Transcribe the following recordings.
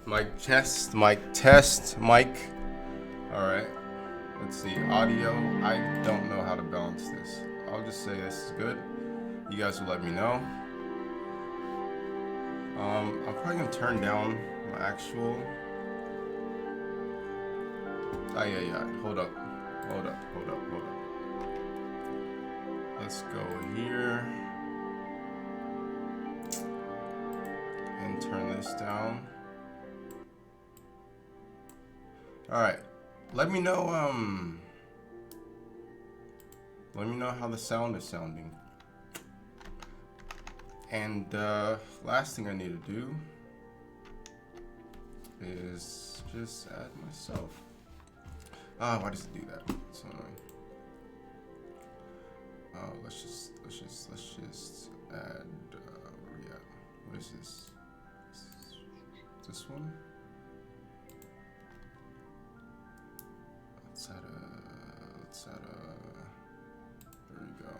Mic test, mic test, mic. Alright. Let's see. Audio. I don't know how to balance this. I'll just say this is good. You guys will let me know. I'm probably gonna turn down my actual. Yeah. Hold up. Let's go here and turn this down. Alright. Let me know how the sound is sounding. And last thing I need to do is just add myself. Why does it do that? It's so annoying. Let's just add where are we at? What is this? This one? Let's add a there we go.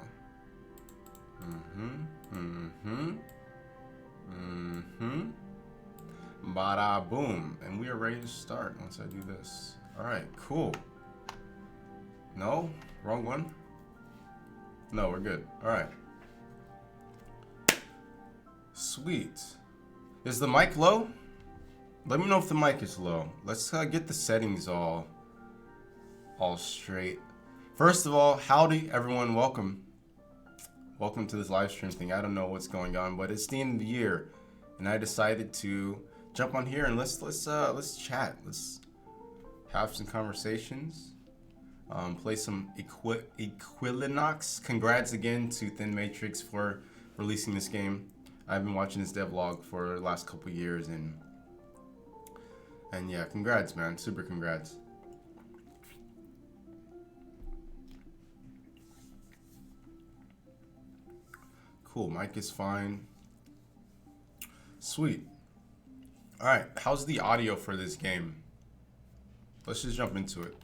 Bada boom. And we are ready to start once I do this. Alright, cool. No? Wrong one? No, we're good. Alright. Sweet. Is the mic low? Let me know if the mic is low. Let's get the settings all straight. First of all, howdy everyone, welcome to this live stream thing. I don't know what's going on, but it's the end of the year and I decided to jump on here and let's chat. Let's have some conversations. Play some Equilinox. Congrats again to Thin Matrix for releasing this game. I've been watching this devlog for the last couple years and yeah, congrats man, super congrats. Cool, mic is fine. Sweet. Alright, how's the audio for this game? Let's just jump into it.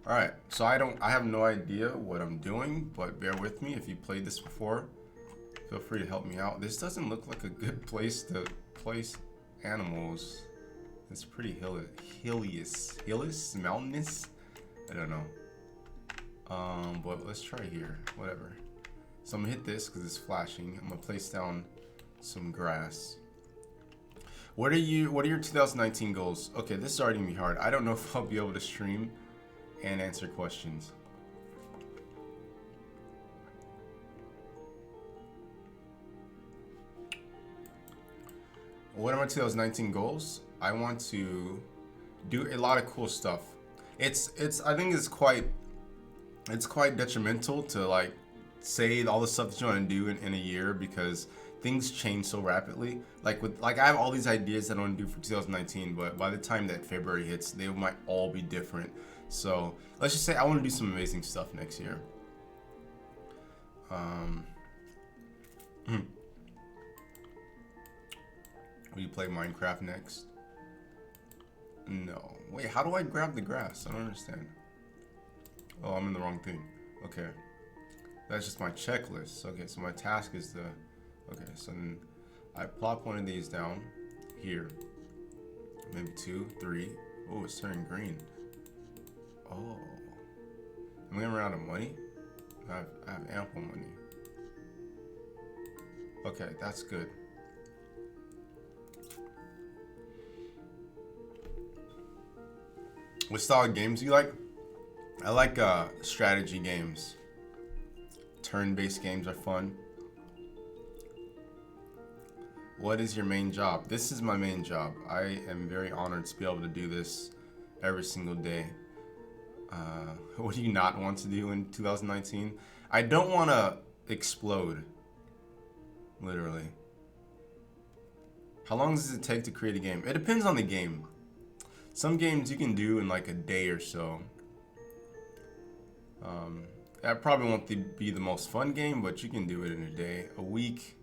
Alright, so I have no idea what I'm doing, but bear with me if you played this before. Feel free to help me out. This doesn't look like a good place to place animals. It's pretty hillious, mountainous? I don't know. But let's try here, whatever. So I'm gonna hit this because it's flashing. I'm gonna place down some grass. What are your 2019 goals? Okay, this is already gonna be hard. I don't know if I'll be able to stream and answer questions. What are my 2019 goals? I want to do a lot of cool stuff. I think it's quite detrimental to like say all the stuff that you want to do in a year because things change so rapidly. I have all these ideas that I want to do for 2019, but by the time that February hits, they might all be different. So let's just say I want to do some amazing stuff next year. Will you play Minecraft next? No. Wait, how do I grab the grass? I don't understand. Oh, I'm in the wrong thing. Okay. That's just my checklist. Okay, so my task is okay, so then I plop one of these down here. Maybe 2, 3. Oh, it's turning green. Oh. Am I gonna run out of money? I have ample money. Okay, that's good. What style of games do you like? I like strategy games. Turn-based games are fun. What is your main job? This is my main job. I am very honored to be able to do this every single day. What do you not want to do in 2019? I don't want to explode. Literally. How long does it take to create a game? It depends on the game. Some games you can do in like a day or so. That probably won't be the most fun game, but you can do it in a day. A week,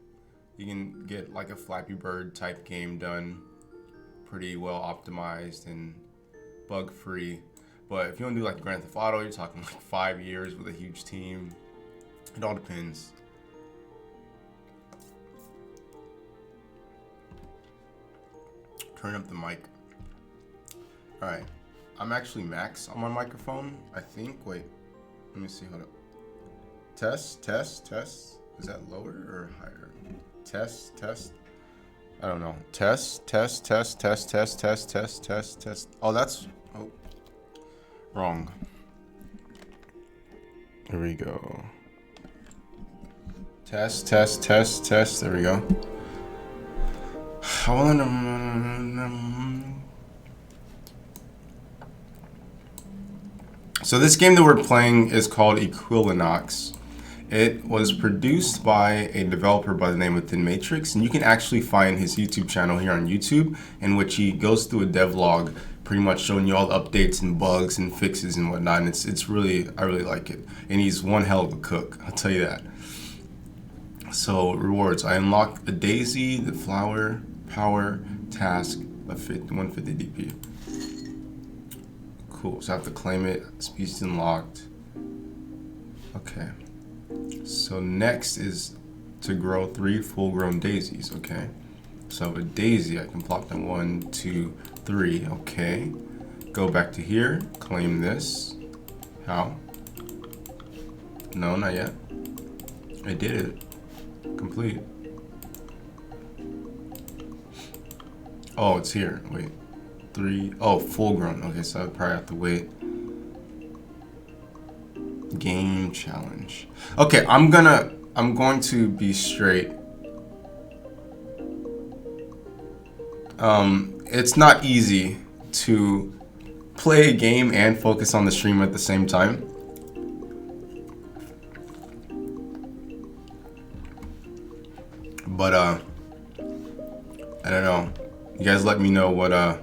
you can get like a Flappy Bird type game done. Pretty well optimized and bug free. But if you want to do like Grand Theft Auto, you're talking like 5 years with a huge team. It all depends. Turn up the mic. All right. I'm actually max on my microphone, I think. Wait, let me see. Hold up. Test, test, test. Is that lower or higher? Test, test. I don't know. Test, test, test, test, test, test, test, test, test. Oh, that's wrong. Here we go. Test, test, test, test. There we go. So this game that we're playing is called Equilinox. It was produced by a developer by the name of Thin Matrix, and you can actually find his YouTube channel here on YouTube, in which he goes through a devlog, pretty much showing you all the updates and bugs and fixes and whatnot. And it's really, I really like it. And he's one hell of a cook, I'll tell you that. So rewards, I unlocked a daisy, the flower, power, task, 150 DP. Cool, so I have to claim it. Species unlocked. Okay. So next is to grow 3 full-grown daisies. Okay. So I have a daisy. I can plop them 1, 2, 3. Okay. Go back to here. Claim this. How? No, not yet. I did it. Complete. Oh, it's here. Wait. 3. Oh, full grown. Okay, so I probably have to wait. Game challenge. Okay, I'm going to be straight. It's not easy to play a game and focus on the stream at the same time. But I don't know. You guys let me know what I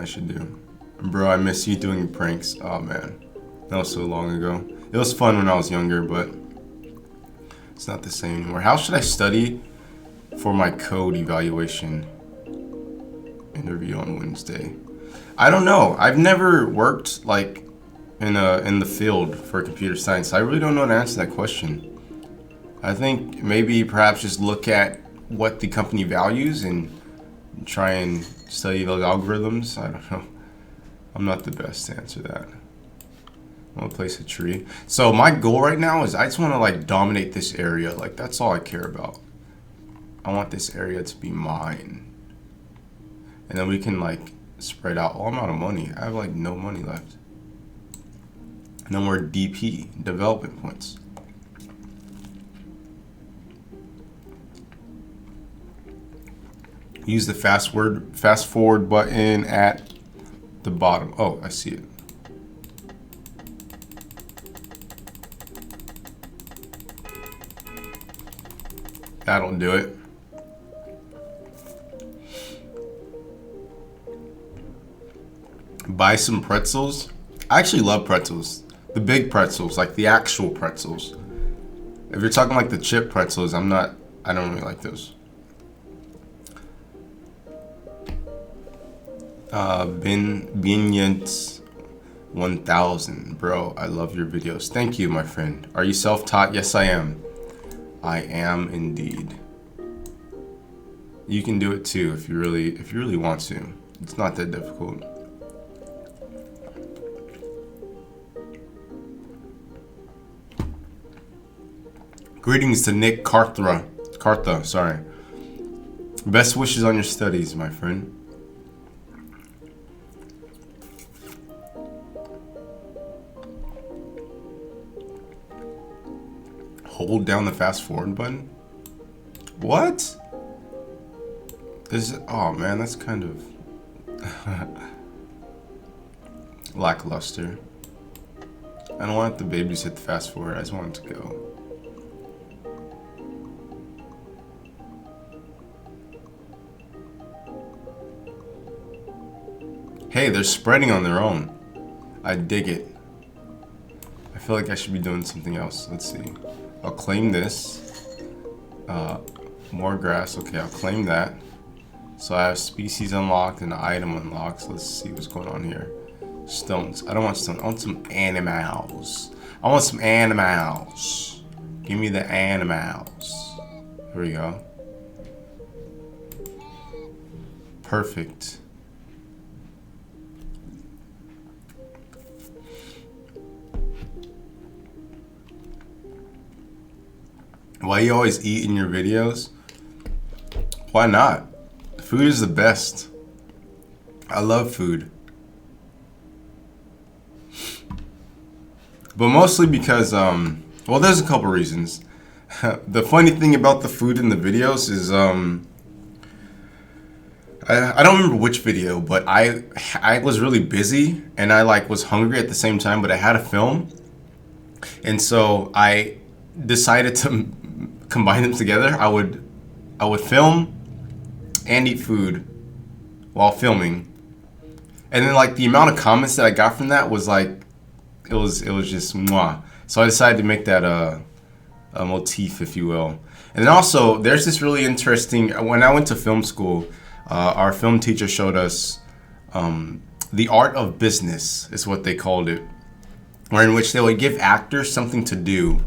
should do. Bro, I miss you doing pranks. Oh man, that was so long ago. It was fun when I was younger, but it's not the same anymore. How should I study for my code evaluation interview on Wednesday? I don't know. I've never worked like in the field for computer science. I really don't know how to answer that question. I think maybe perhaps just look at what the company values and try and study those algorithms. I don't know. I'm not the best to answer that. I'm gonna place a tree. So my goal right now is I just want to like dominate this area. Like that's all I care about. I want this area to be mine. And then we can like spread out. Oh, I'm out of money. I have like no money left. No more DP, development points. Use the fast forward button at the bottom. Oh, I see it. That'll do it. Buy some pretzels. I actually love pretzels. The big pretzels, like the actual pretzels. If you're talking like the chip pretzels, I don't really like those. Binyant 1000, bro. I love your videos. Thank you, my friend. Are you self-taught? Yes, I am. I am indeed. You can do it too if you really want to. It's not that difficult. Greetings to Nick Cartha, sorry. Best wishes on your studies, my friend. Hold down the fast forward button? What? Oh man, that's kind of lackluster. I don't want the babies hit the fast forward, I just want it to go. Hey, they're spreading on their own. I dig it. I feel like I should be doing something else. Let's see. I'll claim this. More grass. Okay, I'll claim that. So I have species unlocked and item unlocked. So let's see what's going on here. Stones. I don't want stones. I want some animals. I want some animals. Give me the animals. Here we go. Perfect. Why you always eat in your videos? Why not? Food is the best. I love food. But mostly because, well, there's a couple reasons. The funny thing about the food in the videos is, I don't remember which video, but I was really busy and I like was hungry at the same time, but I had a film. And so I decided to combine them together. I would film and eat food while filming. And then like the amount of comments that I got from that was like it was just mwah. So I decided to make that a motif, if you will. And then also there's this really interesting, when I went to film school, our film teacher showed us the art of business is what they called it, or in which they would give actors something to do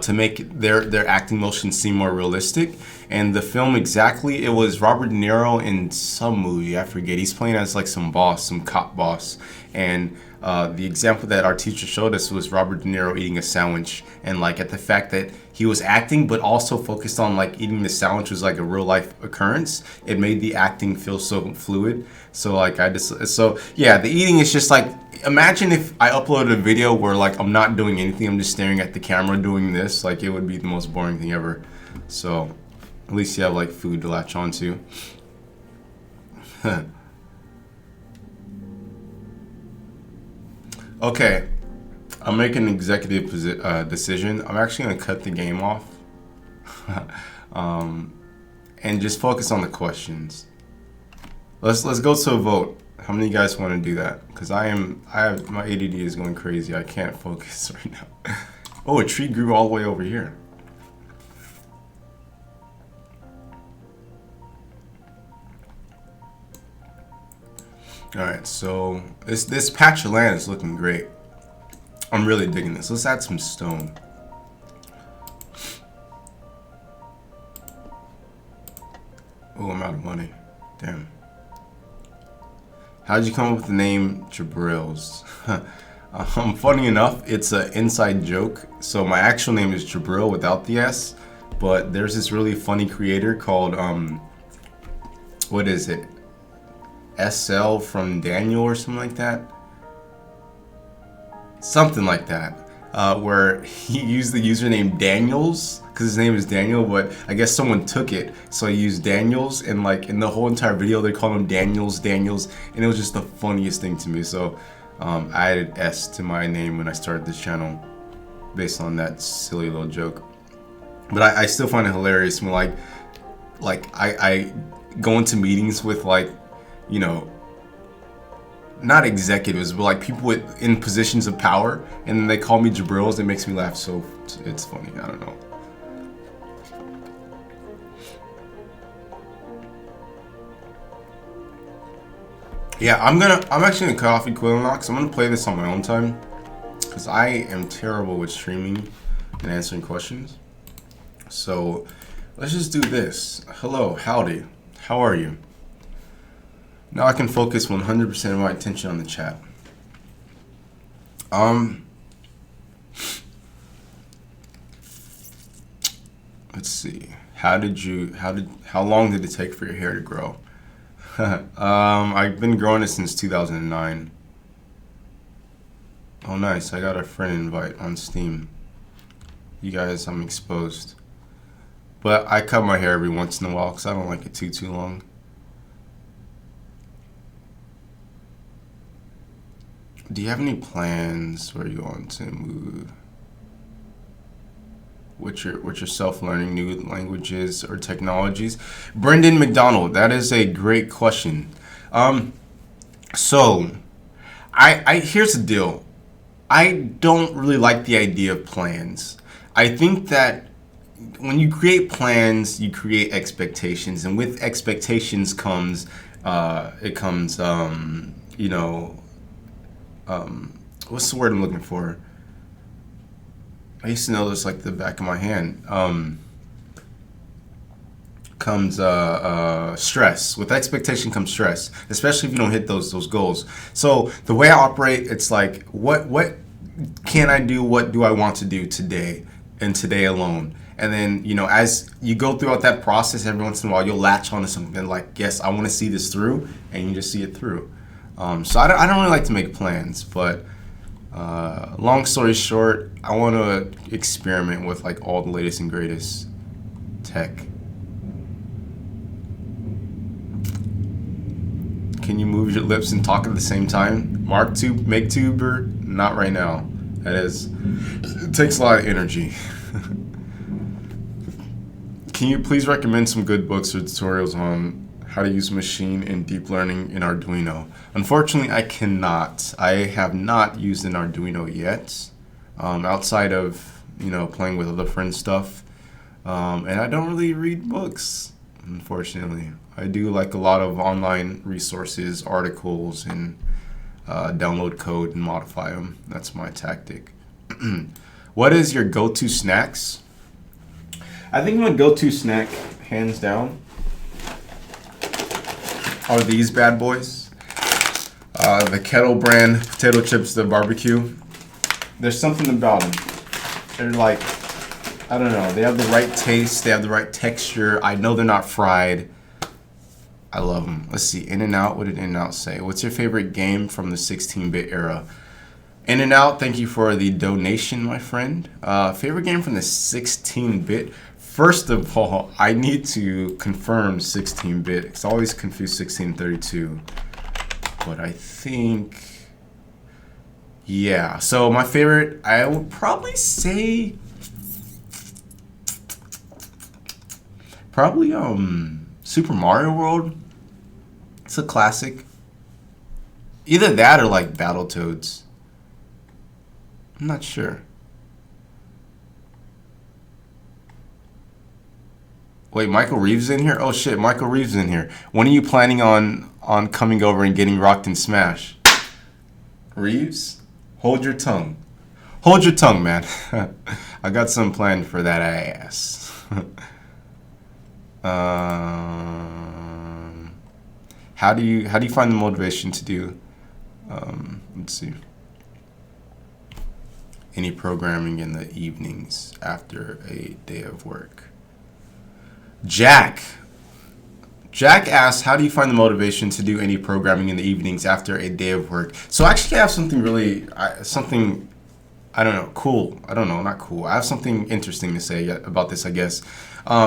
to make their acting motion seem more realistic. And the film exactly, it was Robert De Niro in some movie, I forget. He's playing as like some boss, some cop boss. And the example that our teacher showed us was Robert De Niro eating a sandwich, and like at the fact that he was acting but also focused on like eating the sandwich was like a real life occurrence. It made the acting feel so fluid. So like so yeah, the eating is just like, imagine if I uploaded a video where like I'm not doing anything, I'm just staring at the camera doing this, like it would be the most boring thing ever. So at least you have like food to latch onto. Okay, I'm making an executive decision. I'm actually gonna cut the game off, and just focus on the questions. Let's go to a vote. How many of you guys want to do that? Because my ADD is going crazy. I can't focus right now. Oh, a tree grew all the way over here. All right, so this patch of land is looking great. I'm really digging this. Let's add some stone. Oh, I'm out of money. Damn. How'd you come up with the name Jabrils? Funny enough, it's an inside joke. So my actual name is Jabril without the S, but there's this really funny creator called what is it? SL from Daniel or something like that. Something like that. Where he used the username Daniels because his name is Daniel, but I guess someone took it, so he used Daniels, and like in the whole entire video they called him Daniels, and it was just the funniest thing to me. So I added S to my name when I started this channel based on that silly little joke. But I still find it hilarious when like I go into meetings with like, you know, not executives, but like people in positions of power, and then they call me Jabrils. It makes me laugh, so it's funny. I don't know. Yeah, I'm actually gonna cut off Equilinox. I'm gonna play this on my own time because I am terrible with streaming and answering questions. So let's just do this. Hello, howdy, how are you? Now I can focus 100% of my attention on the chat. Let's see. How long did it take for your hair to grow? I've been growing it since 2009. Oh, nice. I got a friend invite on Steam. You guys, I'm exposed. But I cut my hair every once in a while because I don't like it too long. Do you have any plans where you want to move? What's your self-learning new languages or technologies? Brendan McDonald, that is a great question. So here's the deal. I don't really like the idea of plans. I think that when you create plans, you create expectations, and with expectations comes you know, what's the word I'm looking for? I used to know this like the back of my hand. comes stress. With expectation comes stress, especially if you don't hit those goals. So the way I operate, it's like, what can I do? What do I want to do today and today alone? And then, as you go throughout that process, every once in a while, you'll latch onto something like, yes, I want to see this through, and you just see it through. So I don't really like to make plans, but long story short, I want to experiment with like all the latest and greatest tech. Can you move your lips and talk at the same time? Make tuber? Not right now. It takes a lot of energy. Can you please recommend some good books or tutorials on how to use machine and deep learning in Arduino? Unfortunately, I cannot. I have not used an Arduino yet, outside of, playing with other friends' stuff. And I don't really read books, unfortunately. I do like a lot of online resources, articles, and download code and modify them. That's my tactic. What is your go-to snacks? I think my go-to snack, hands down, are these bad boys. The Kettle brand potato chips, the barbecue. There's something about them. They're like, I don't know. They have the right taste. They have the right texture. I know they're not fried. I love them. Let's see. In-N-Out. What did In-N-Out say? What's your favorite game from the 16-bit era? In-N-Out, thank you for the donation, my friend. Favorite game from the 16-bit? First of all, I need to confirm 16-bit. It's always confused 1632. But I think, yeah. So my favorite, I would probably say, Super Mario World. It's a classic. Either that or like Battletoads. I'm not sure. Wait, Michael Reeves in here? Oh shit, Michael Reeves in here. When are you planning on coming over and getting rocked in Smash? Reeves? Hold your tongue. Hold your tongue, man. I got some planned for that ass. How do you find the motivation to do let's see, any programming in the evenings after a day of work? Jack asks, how do you find the motivation to do any programming in the evenings after a day of work? So I actually have something I don't know, cool. I don't know, not cool. I have something interesting to say about this, I guess.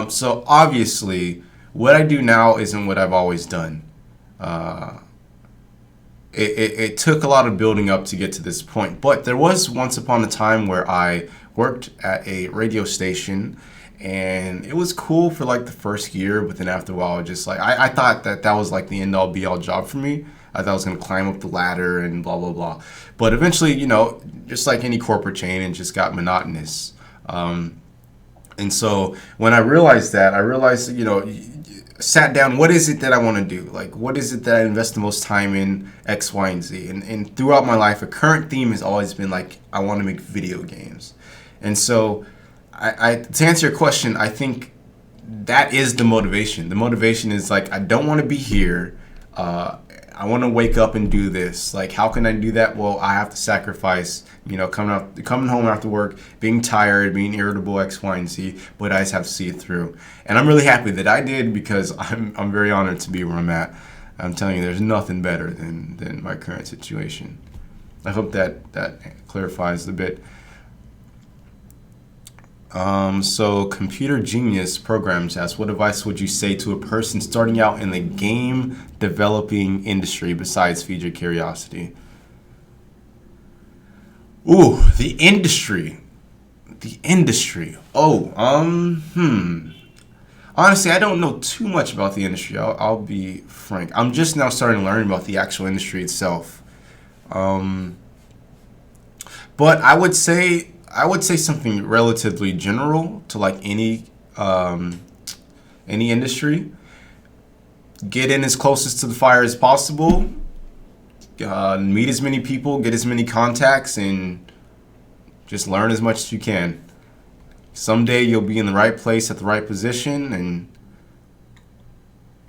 So obviously, what I do now isn't what I've always done. It took a lot of building up to get to this point. But there was once upon a time where I worked at a radio station, and it was cool for like the first year, but then after a while, just like, I thought that was like the end all be all job for me. I thought I was going to climb up the ladder and blah, blah, blah. But eventually, just like any corporate chain, it just got monotonous. And so when I realized that, sat down, what is it that I want to do? Like, what is it that I invest the most time in, X, Y, and Z? And throughout my life, a current theme has always been like, I want to make video games. And so to answer your question, I think that is the motivation. The motivation is like, I don't want to be here. I want to wake up and do this. Like, how can I do that? Well, I have to sacrifice, coming home after work, being tired, being irritable, X, Y, and Z, but I just have to see it through. And I'm really happy that I did, because I'm very honored to be where I'm at. I'm telling you, there's nothing better than my current situation. I hope that clarifies a bit. So Computer Genius Programs asks, what advice would you say to a person starting out in the game developing industry besides feed your curiosity? Ooh, the industry. Oh, honestly, I don't know too much about the industry. I'll be frank. I'm just now starting to learn about the actual industry itself. But I would say something relatively general to like any industry. Get in as closest to the fire as possible. Meet as many people, get as many contacts, and just learn as much as you can. Someday you'll be in the right place at the right position, and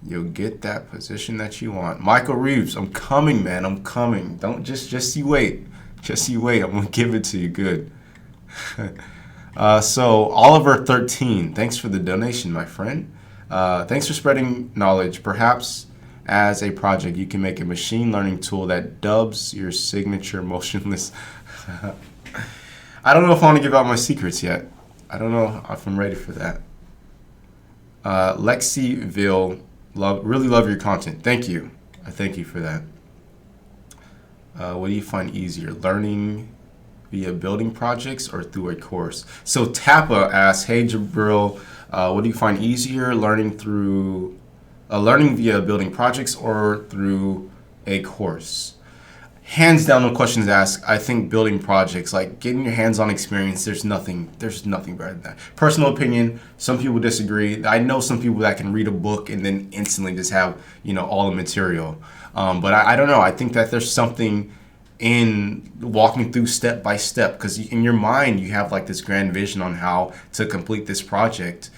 You'll get that position that you want. Michael Reeves, I'm coming, man. I'm coming. Don't just you wait. Just you wait. I'm gonna give it to you. Good. So Oliver 13, thanks for the donation, my friend. Thanks for spreading knowledge. Perhaps as a project, you can make a machine learning tool that dubs your signature motionless. I don't know if I want to give out my secrets yet. I don't know if I'm ready for that. Lexiville, really love your content. Thank you. I thank you for that. What do you find easier, learning via building projects or through a course? So Tappa asks, hey Jabril, what do you find easier, learning via building projects or through a course? Hands down, no questions asked. I think building projects, like getting your hands-on experience, there's nothing better than that. Personal opinion, some people disagree. I know some people that can read a book and then instantly just have, all the material. But I don't know. I think that there's something in walking through step by step, because in your mind you have like this grand vision on how to complete this project.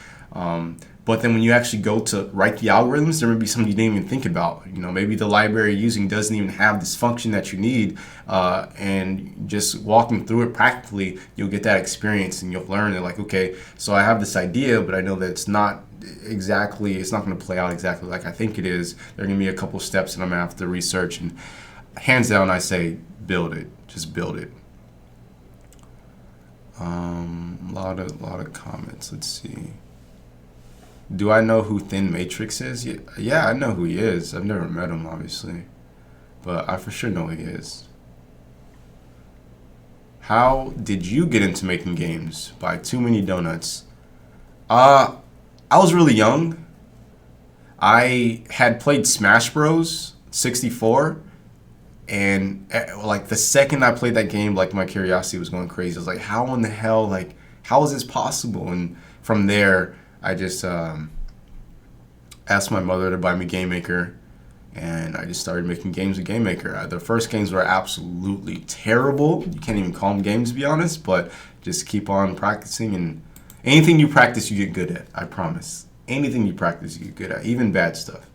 But then when you actually go to write the algorithms, there may be something you didn't even think about. Maybe the library you're using doesn't even have this function that you need. And just walking through it practically, you'll get that experience and you'll learn that, like, okay, so I have this idea, but I know that it's not going to play out exactly like I think it is. There are going to be a couple steps that I'm going to have to research. And hands down, I say build it. Just build it. Lot of comments. Let's see. Do I know who Thin Matrix is? Yeah, I know who he is. I've never met him, obviously, but I for sure know who he is. How did you get into making games? By Too Many Donuts. I was really young. I had played Smash Bros. 64, and like the second I played that game, like my curiosity was going crazy. I was like, how in the hell, like, how is this possible? And from there, I just asked my mother to buy me Game Maker, and I just started making games with Game Maker. The first games were absolutely terrible. You can't even call them games, to be honest, but just keep on practicing, and anything you practice, you get good at, I promise. Anything you practice, you get good at, even bad stuff.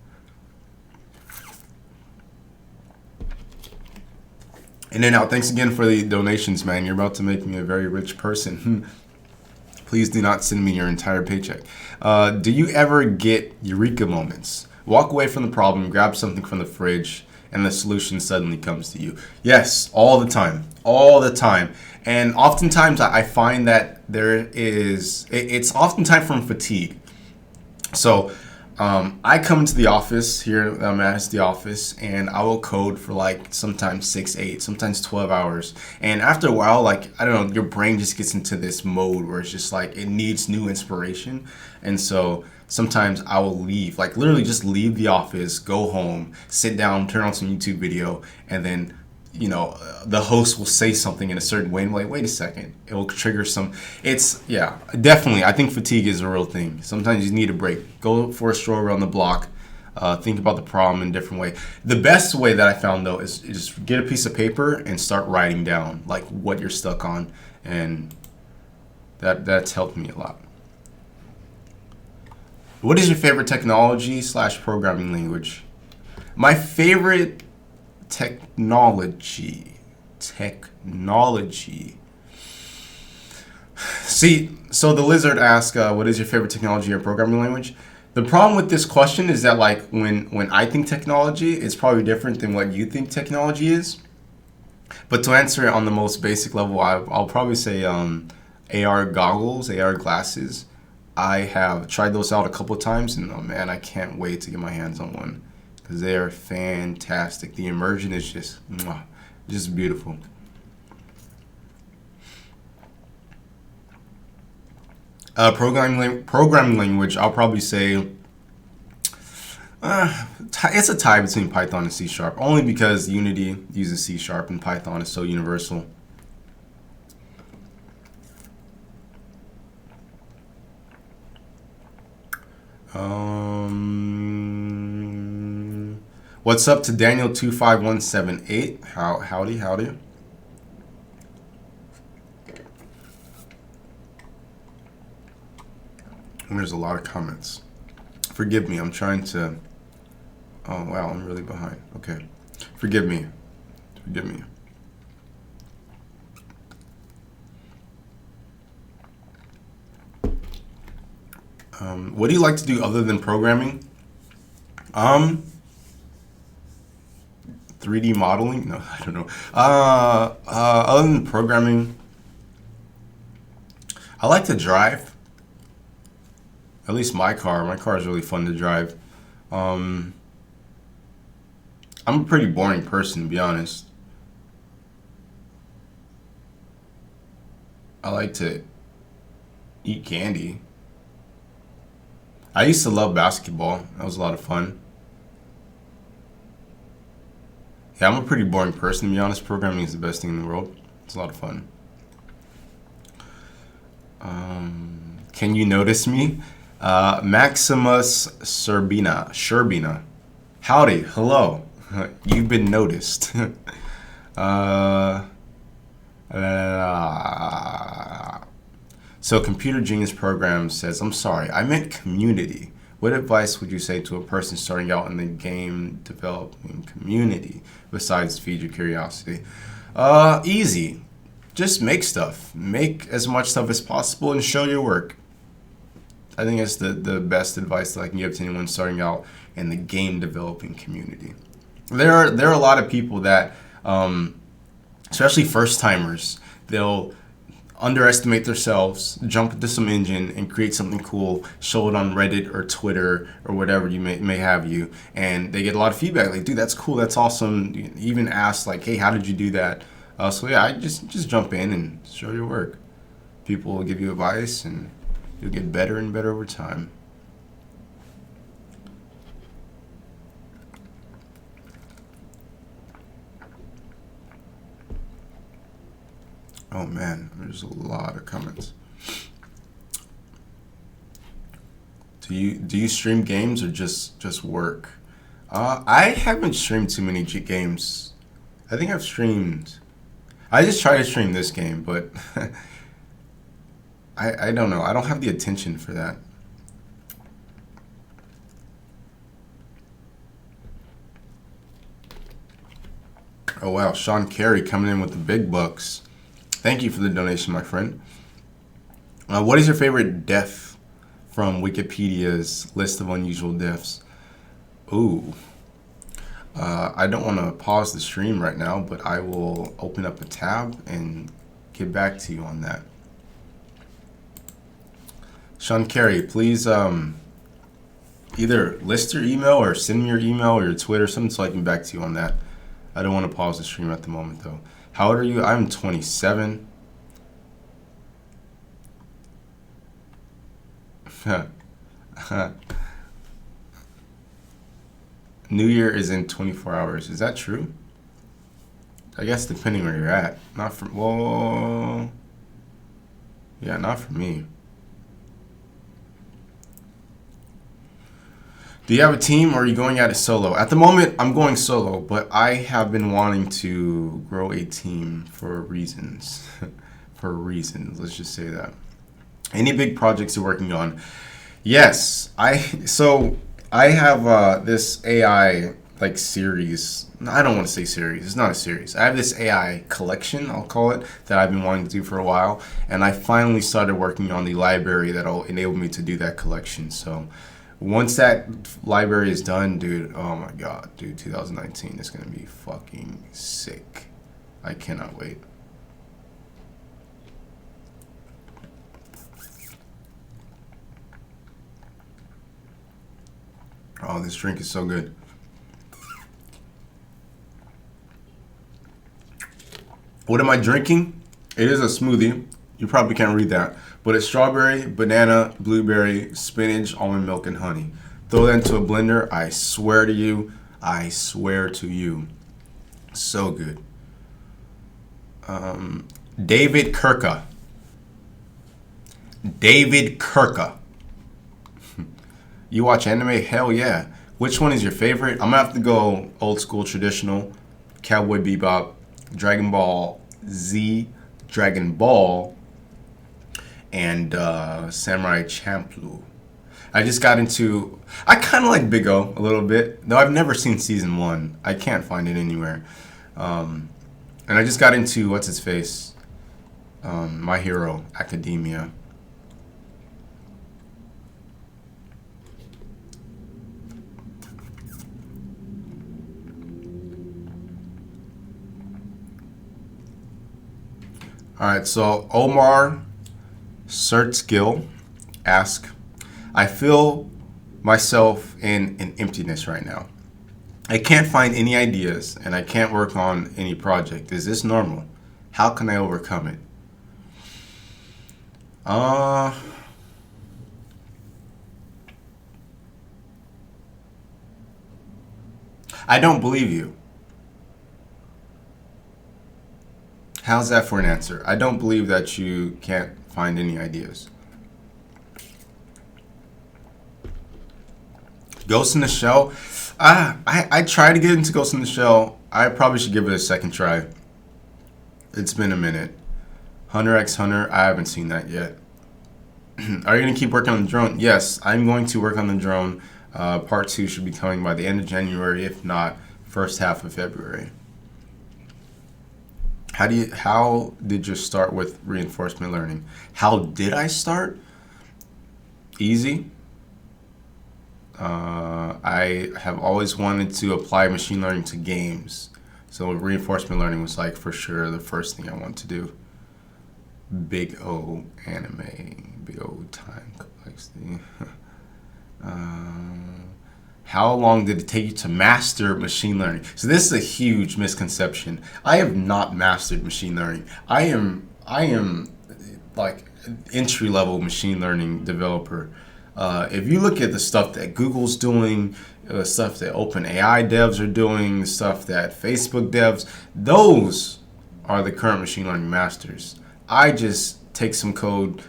And then now, thanks again for the donations, man. You're about to make me a very rich person. Please do not send me your entire paycheck. Do you ever get eureka moments? Walk away from the problem, grab something from the fridge, and the solution suddenly comes to you. Yes, all the time. All the time. And oftentimes I find that it's oftentimes from fatigue. So I come into the office here, I'm at the office, and I will code for like sometimes 6, 8, sometimes 12 hours. And after a while, like, I don't know, your brain just gets into this mode where it's just like, it needs new inspiration. And so sometimes I will leave, like literally just leave the office, go home, sit down, turn on some YouTube video, and then the host will say something in a certain way, and I'm like, wait a second, it will trigger definitely, I think fatigue is a real thing. Sometimes you need a break. Go for a stroll around the block, think about the problem in a different way. The best way that I found, though, is just get a piece of paper and start writing down, like, what you're stuck on, and that's helped me a lot. What is your favorite technology / programming language? My favorite technology. See, so the lizard asks, what is your favorite technology or programming language? The problem with this question is that, like, when I think technology, it's probably different than what you think technology is. But to answer it on the most basic level, I'll probably say AR goggles, AR glasses. I have tried those out a couple of times, and oh man, I can't wait to get my hands on one, because they are fantastic. The immersion is just beautiful. Programming language, I'll probably say it's a tie between Python and C#, only because Unity uses C# and Python is so universal. What's up to Daniel25178? Howdy. And there's a lot of comments. Forgive me, I'm trying to Oh wow, I'm really behind. Okay, forgive me. Forgive me. What do you like to do other than programming? 3D modeling? No, I don't know. Other than programming, I like to drive. At least my car. My car is really fun to drive. Um, I'm a pretty boring person, to be honest. I like to eat candy. I used to love basketball. That was a lot of fun. Yeah, I'm a pretty boring person, to be honest. Programming is the best thing in the world. It's a lot of fun. Can you notice me? Maximus Sherbina. Howdy, hello. You've been noticed. uh, so Computer Genius Program says, I'm sorry, I meant community. What advice would you say to a person starting out in the game developing community besides feed your curiosity? Easy. Just make stuff. Make as much stuff as possible and show your work. I think that's the best advice that I can give to anyone starting out in the game developing community. There are a lot of people that, especially first timers, they'll underestimate themselves, jump into some engine and create something cool, show it on Reddit or Twitter or whatever you may have you, and they get a lot of feedback like, dude, that's cool, that's awesome. You even ask like, hey, how did you do that? So yeah, I just jump in and show your work. People will give you advice and you'll get better and better over time. Oh man, there's a lot of comments. Do you stream games or just work? I haven't streamed too many games. I think I've streamed. I just tried to stream this game, but I don't know. I don't have the attention for that. Oh wow, Sean Carey coming in with the big bucks. Thank you for the donation, my friend. What is your favorite death from Wikipedia's list of unusual deaths? Ooh. I don't want to pause the stream right now, but I will open up a tab and get back to you on that. Sean Carey, please either list your email or send me your email or your Twitter, something so I can get back to you on that. I don't want to pause the stream at the moment, though. How old are you? I'm 27. New Year is in 24 hours. Is that true? I guess depending where you're at. Not for, well, yeah, not for me. Do you have a team or are you going at it solo? At the moment, I'm going solo, but I have been wanting to grow a team for reasons. For reasons, let's just say that. Any big projects you're working on? Yes, I have this AI like series. I don't want to say series. It's not a series. I have this AI collection, I'll call it, that I've been wanting to do for a while, and I finally started working on the library that'll enable me to do that collection. So once that library is done, dude, oh my god, dude, 2019 is gonna be fucking sick. I cannot wait. Oh, this drink is so good. What am I drinking? It is a smoothie. You probably can't read that. But it's strawberry, banana, blueberry, spinach, almond milk, and honey. Throw that into a blender. I swear to you. I swear to you. So good. David Kirka. David Kirka. You watch anime? Hell yeah. Which one is your favorite? I'm gonna have to go old school traditional. Cowboy Bebop, Dragon Ball Z, Dragon Ball, and Samurai Champloo. I just got into. I kind of like Big O a little bit, though I've never seen season 1. I can't find it anywhere. And I just got into what's his face, My Hero Academia. All right, so Omar Sertskill asks, I feel myself in an emptiness right now. I can't find any ideas and I can't work on any project. Is this normal? How can I overcome it? I don't believe you. How's that for an answer? I don't believe that you can't find any ideas. Ghost in the Shell. I tried to get into Ghost in the Shell. I probably should give it a second try. It's been a minute. Hunter x Hunter. I haven't seen that yet. Are you going to keep working on the drone? Yes, I'm going to work on the drone. Part 2 should be coming by the end of January, if not first half of February. How did you start with reinforcement learning? How did I start? Easy. I have always wanted to apply machine learning to games. So reinforcement learning was like for sure the first thing I wanted to do. Big O anime, Big O time complexity. How long did it take you to master machine learning? So this is a huge misconception. I have not mastered machine learning. I am like entry level machine learning developer. If you look at the stuff that Google's doing, the stuff that OpenAI devs are doing, the stuff that Facebook devs, those are the current machine learning masters. I just take some code,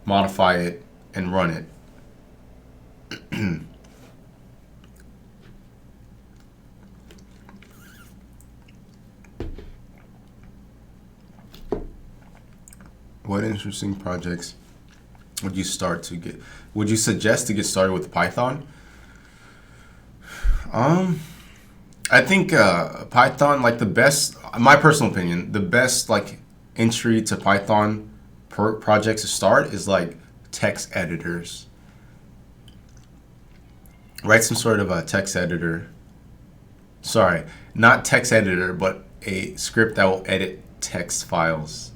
modify it, and run it. What interesting projects would you suggest to get started with Python? I think Python, like the best, my personal opinion, the best like entry to Python projects to start is like text editors. Write some sort of a text editor. Sorry, not text editor, but a script that will edit text files.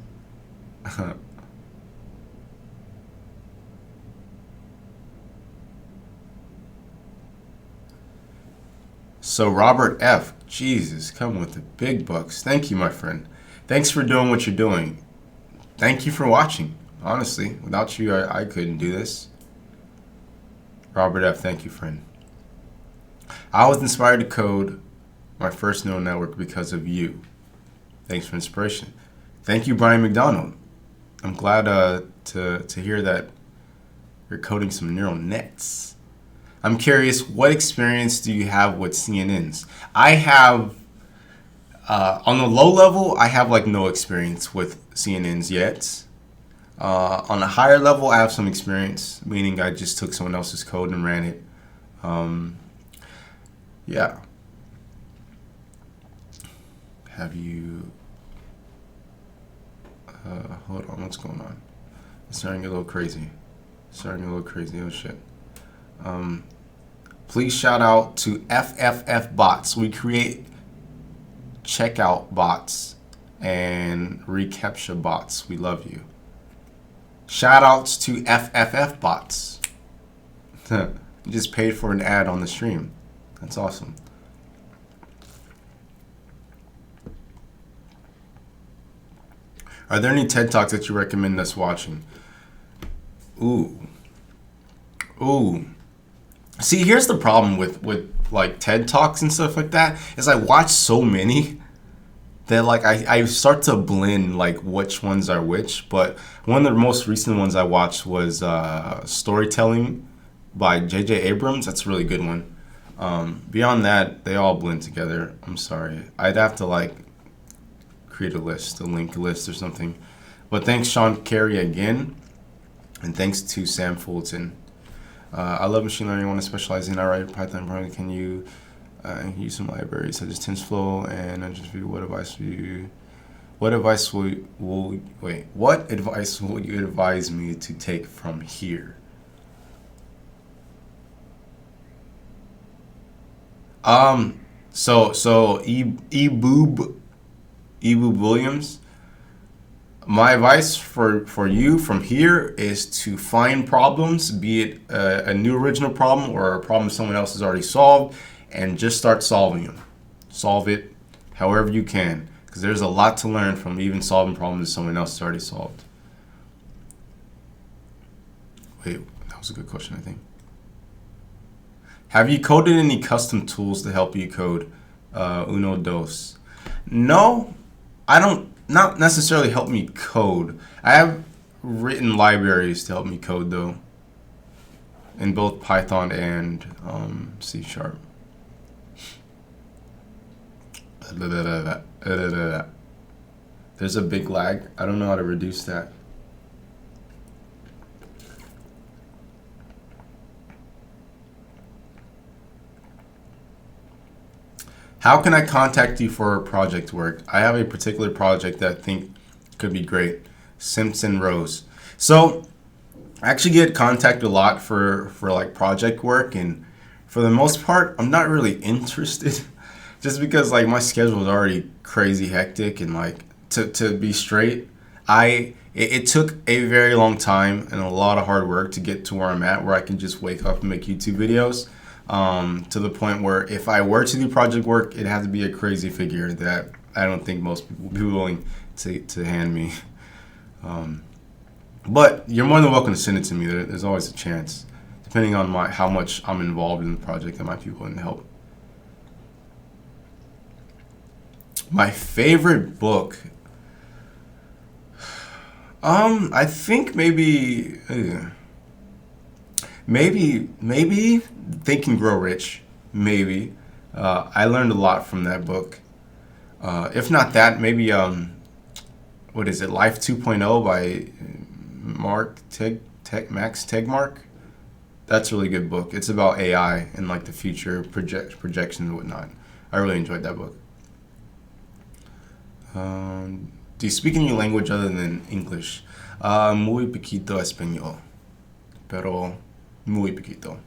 So Robert F. Jesus, come with the big bucks. Thank you, my friend. Thanks for doing what you're doing. Thank you for watching. Honestly, without you, I couldn't do this. Robert F., thank you, friend. I was inspired to code my first neural network because of you. Thanks for inspiration. Thank you, Brian McDonald. I'm glad to hear that you're coding some neural nets. I'm curious, what experience do you have with CNNs? I have, on the low level, I have like no experience with CNNs yet. On a higher level, I have some experience, meaning I just took someone else's code and ran it. Yeah. Have you... hold on, what's going on? It's starting to get a little crazy. Oh shit. Please shout out to FFF bots. We create checkout bots and reCAPTCHA bots. We love you. Shout outs to FFF bots. You just paid for an ad on the stream. That's awesome. Are there any TED Talks that you recommend us watching? Ooh. See, here's the problem with like TED Talks and stuff like that, is I watch so many that like I start to blend like which ones are which. But one of the most recent ones I watched was Storytelling by J.J. Abrams. That's a really good one. Beyond that, they all blend together. I'm sorry. I'd have to like create a link list or something. But thanks Sean Carey again, and thanks to Sam Fulton. I love machine learning. I want to specialize in. I write Python programming. Can you use some libraries such as TensorFlow and just review what advice do you? What advice What advice will you advise me to take from here? So Eboob Williams. My advice for you from here is to find problems, be it a new original problem or a problem someone else has already solved, and just start solving them. Solve it however you can, because there's a lot to learn from even solving problems that someone else has already solved. Wait, that was a good question, I think. Have you coded any custom tools to help you code? Uno dos. No, I don't. Not necessarily help me code. I have written libraries to help me code though, in both Python and C#. There's a big lag. I don't know how to reduce that. How can I contact you for project work? I have a particular project that I think could be great. Simpson Rose. So I actually get contacted a lot for like project work, and for the most part, I'm not really interested just because like my schedule is already crazy hectic, and like to be straight, it took a very long time and a lot of hard work to get to where I'm at, where I can just wake up and make YouTube videos. To the point where if I were to do project work, it has to be a crazy figure that I don't think most people would be willing to hand me. But you're more than welcome to send it to me. There's always a chance, depending on how much I'm involved in the project, that might be willing to help. My favorite book. I think maybe Think and Grow Rich. Maybe. I learned a lot from that book. If not that, maybe what is it? Life 2.0 by Max Tegmark. That's a really good book. It's about AI and like the future projections and whatnot. I really enjoyed that book. Do you speak any language other than English? Muy poquito español, pero muy poquito.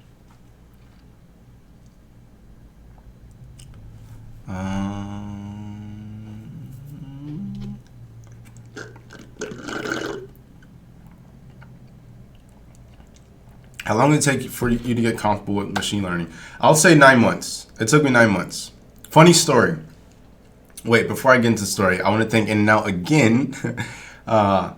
How long did it take for you to get comfortable with machine learning? I'll say 9 months. It took me 9 months. Funny story. Wait, before I get into the story, I want to thank In-N-Out again. I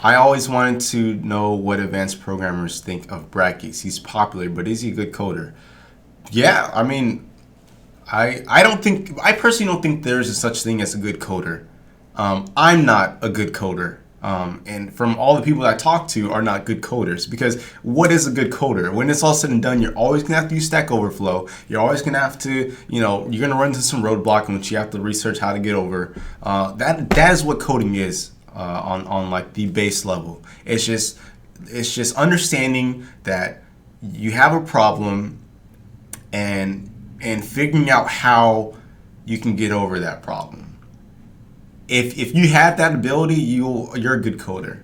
always wanted to know what advanced programmers think of Brackeys. He's popular, but is he a good coder? Yeah, I mean, I personally don't think there's a such thing as a good coder. I'm not a good coder. And from all the people that I talk to are not good coders, because what is a good coder? When it's all said and done, you're always gonna have to use Stack Overflow. You're always gonna have to, you're gonna run into some roadblock in which you have to research how to get over. That is what coding is on like the base level. It's just understanding that you have a problem and figuring out how you can get over that problem. If you have that ability, you're a good coder,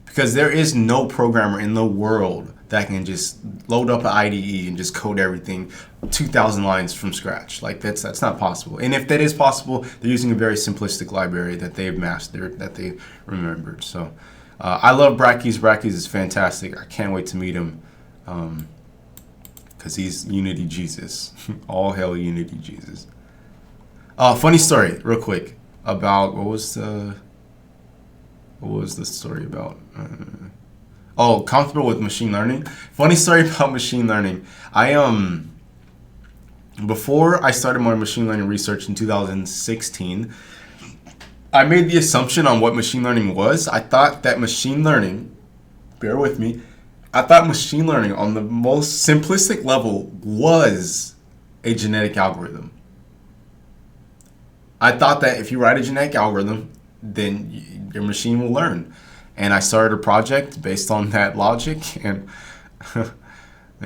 because there is no programmer in the world that can just load up an IDE and just code everything 2,000 lines from scratch. Like that's not possible. And if that is possible, they're using a very simplistic library that they've mastered, that they remembered. So I love Brackeys. Brackeys is fantastic. I can't wait to meet him, because he's Unity Jesus. All hail Unity Jesus. Funny story, real quick. About what was the story about? Comfortable with machine learning. Funny story about machine learning. Before I started my machine learning research in 2016, I made the assumption on what machine learning was. I thought that machine learning, bear with me, I thought machine learning on the most simplistic level was a genetic algorithm. I thought that if you write a genetic algorithm, then your machine will learn. And I started a project based on that logic, and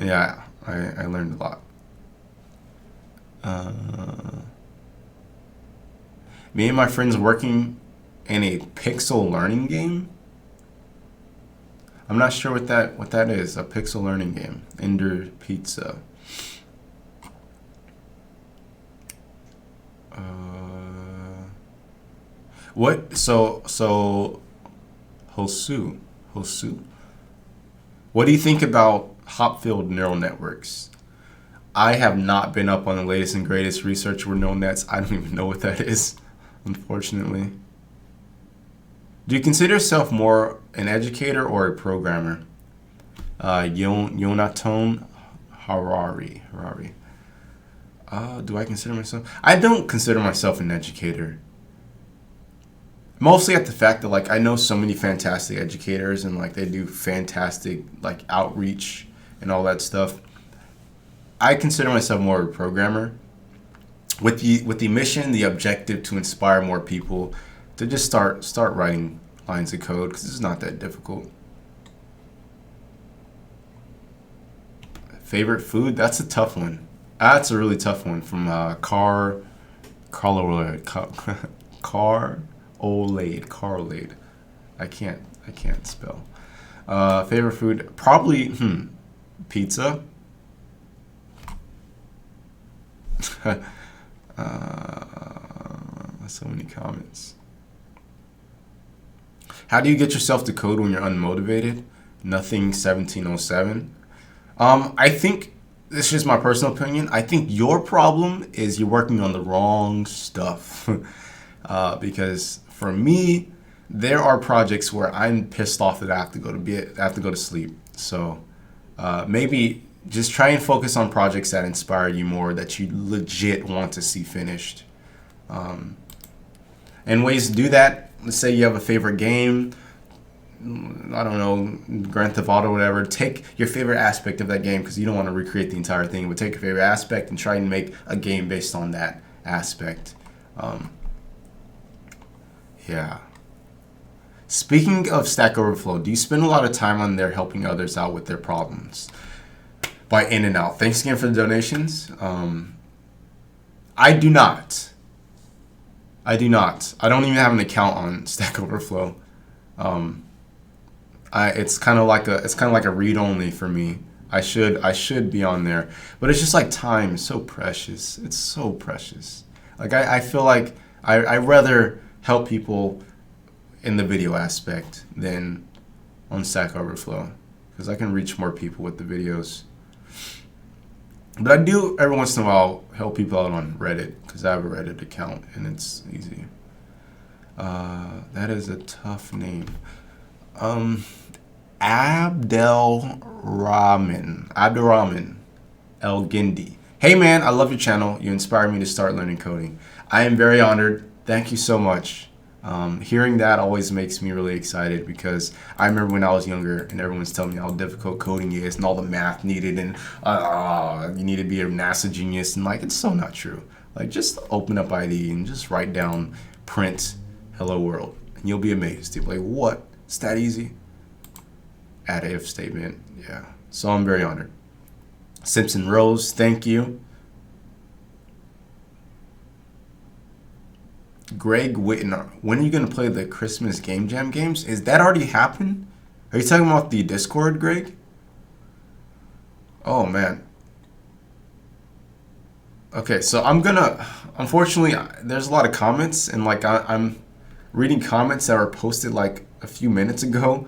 Yeah, I learned a lot. Me and my friends working in a pixel learning game. I'm not sure what that is. A pixel learning game. Ender Pizza. What? So Hosu. Hosu. What do you think about hop-filled neural networks? I have not been up on the latest and greatest research with neural nets. I don't even know what that is, unfortunately. Do you consider yourself more an educator or a programmer? Yonaton Harari. Do I consider myself? I don't consider myself an educator. Mostly at the fact that like I know so many fantastic educators and like they do fantastic like outreach and all that stuff. I consider myself more of a programmer with the mission, the objective to inspire more people to just start writing lines of code because it's not that difficult. Favorite food? That's a tough one. That's a really tough one from Carolade. I can't spell. Favorite food? Probably pizza. So many comments. How do you get yourself to code when you're unmotivated? Nothing 1707. I think this is just my personal opinion. I think your problem is you're working on the wrong stuff. Because for me, there are projects where I'm pissed off that I have to go to sleep. So maybe just try and focus on projects that inspire you more, that you legit want to see finished. And ways to do that, let's say you have a favorite game, I don't know, Grand Theft Auto or whatever. Take your favorite aspect of that game because you don't want to recreate the entire thing, but take your favorite aspect and try and make a game based on that aspect. Yeah. Speaking of Stack Overflow, do you spend a lot of time on there helping others out with their problems? By In and Out. Thanks again for the donations. I do not. I don't even have an account on Stack Overflow. It's kind of like a read only for me. I should be on there, but it's just like time is so precious. It's so precious. Like I feel like I rather help people in the video aspect than on Stack Overflow because I can reach more people with the videos. But I do every once in a while help people out on Reddit because I have a Reddit account and it's easy. That is a tough name. Abdelrahman El Gindi. Hey man, I love your channel. You inspired me to start learning coding. I am very honored. Thank you so much. Hearing that always makes me really excited because I remember when I was younger and everyone's telling me how difficult coding is and all the math needed and you need to be a NASA genius and like it's so not true. Like just open up IDE and just write down print hello world and you'll be amazed. You'll be like, what? It's that easy? Add if statement. Yeah. So I'm very honored. Simpson Rose, thank you. Greg Whitner, when are you going to play the Christmas Game Jam games? Is that already happened? Are you talking about the Discord, Greg? Oh, man. Okay, so I'm going to... Unfortunately, there's a lot of comments, and like I'm reading comments that were posted like a few minutes ago,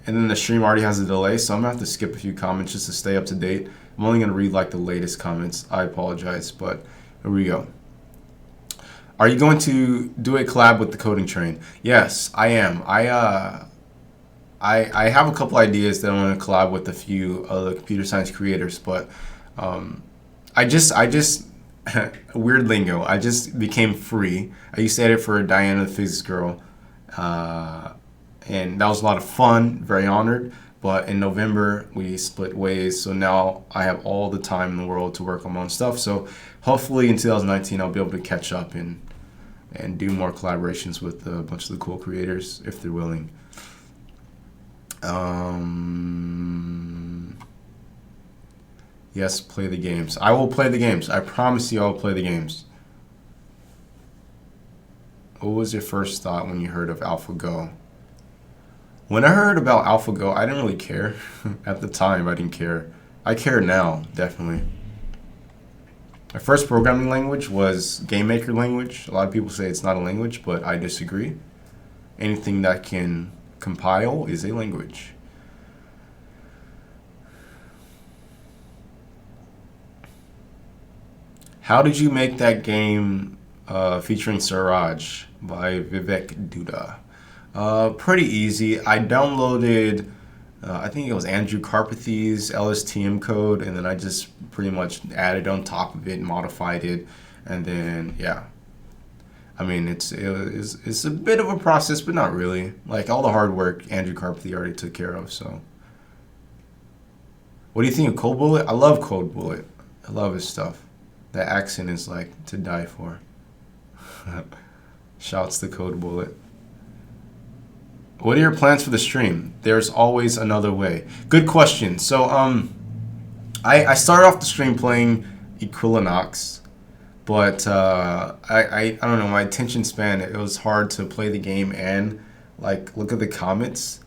and then the stream already has a delay, so I'm going to have to skip a few comments just to stay up to date. I'm only going to read like the latest comments. I apologize, but here we go. Are you going to do a collab with the Coding Train? Yes, I am. I have a couple ideas that I want to collab with a few other computer science creators, but I just weird lingo. I just became free. I used to edit for Diana the Physics Girl, and that was a lot of fun. Very honored. But in November we split ways, so now I have all the time in the world to work on my own stuff. So hopefully in 2019 I'll be able to catch up and do more collaborations with a bunch of the cool creators if they're willing. Yes, play the games. I will play the games. I promise you I will play the games. What was your first thought when you heard of AlphaGo? When I heard about AlphaGo, I didn't really care. At the time, I didn't care. I care now, definitely. My first programming language was GameMaker language. A lot of people say it's not a language, but I disagree. Anything that can compile is a language. How did you make that game featuring Siraj by Vivek Duda? Pretty easy. I downloaded, I think it was Andrew Carpathy's LSTM code, and then I just pretty much added on top of it, modified it, and then, yeah. I mean, it's a bit of a process, but not really. Like, all the hard work Andrew Carpathy already took care of, so. What do you think of Cold Bullet? I love Cold Bullet. I love his stuff. That accent is like to die for. Shouts to Code Bullet. What are your plans for the stream? There's always another way. Good question. So I started off the stream playing Equilinox, but I don't know, my attention span, it was hard to play the game and like look at the comments,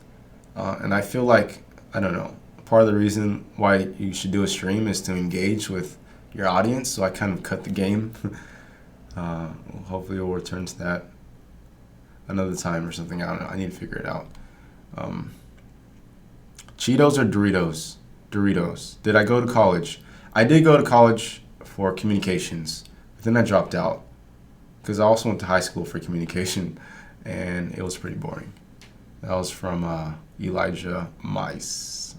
and I feel like, I don't know, part of the reason why you should do a stream is to engage with your audience, so I kind of cut the game. Hopefully we'll return to that another time or something. I don't know. I need to figure it out. Cheetos or Doritos? Doritos. Did I go to college? I did go to college for communications, but then I dropped out because I also went to high school for communication, and it was pretty boring. That was from Elijah Mice.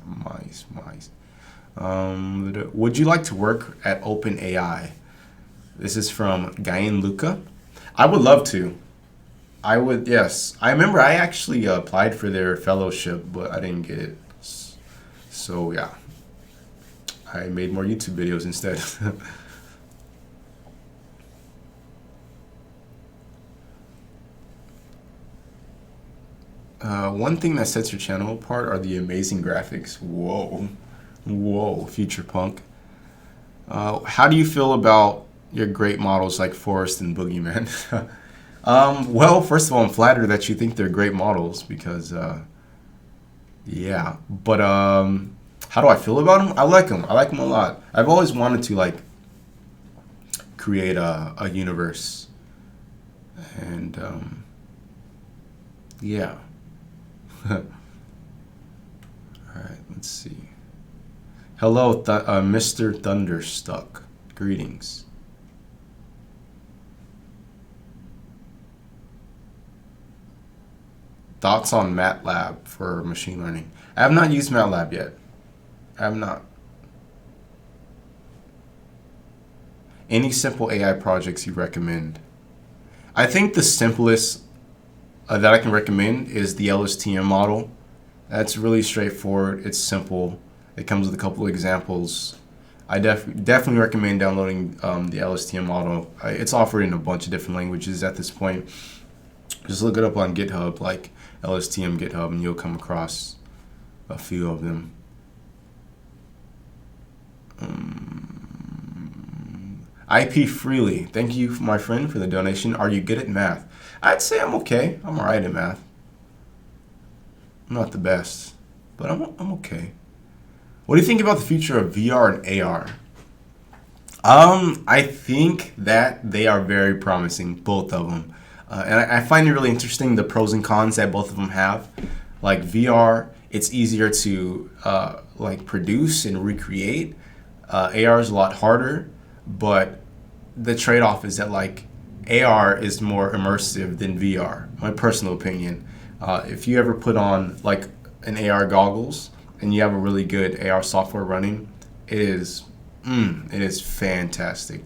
Would you like to work at OpenAI? This is from Gain Luca. I would love to. I would, yes. I remember I actually applied for their fellowship, but I didn't get it. So, yeah. I made more YouTube videos instead. One thing that sets your channel apart are the amazing graphics. Whoa, Future Punk. How do you feel about your great models like Forrest and Boogeyman? Well, first of all, I'm flattered that you think they're great models because, yeah. But how do I feel about them? I like them. I like them a lot. I've always wanted to like create a universe, and yeah. All right, let's see. Hello, Mr. Thunderstuck. Greetings. Thoughts on MATLAB for machine learning? I have not used MATLAB yet. I have not. Any simple AI projects you recommend? I think the simplest that I can recommend is the LSTM model. That's really straightforward. It's simple. It comes with a couple of examples. I definitely recommend downloading the LSTM model. It's offered in a bunch of different languages at this point. Just look it up on GitHub, like LSTM GitHub, and you'll come across a few of them. IP Freely, thank you, my friend, for the donation. Are you good at math? I'd say I'm okay. I'm all right at math. I'm not the best, but I'm okay. What do you think about the future of VR and AR? I think that they are very promising, both of them. And I find it really interesting, the pros and cons that both of them have. Like VR, it's easier to like produce and recreate. AR is a lot harder, but the trade-off is that like AR is more immersive than VR, my personal opinion. If you ever put on like an AR goggles and you have a really good AR software running, it is fantastic.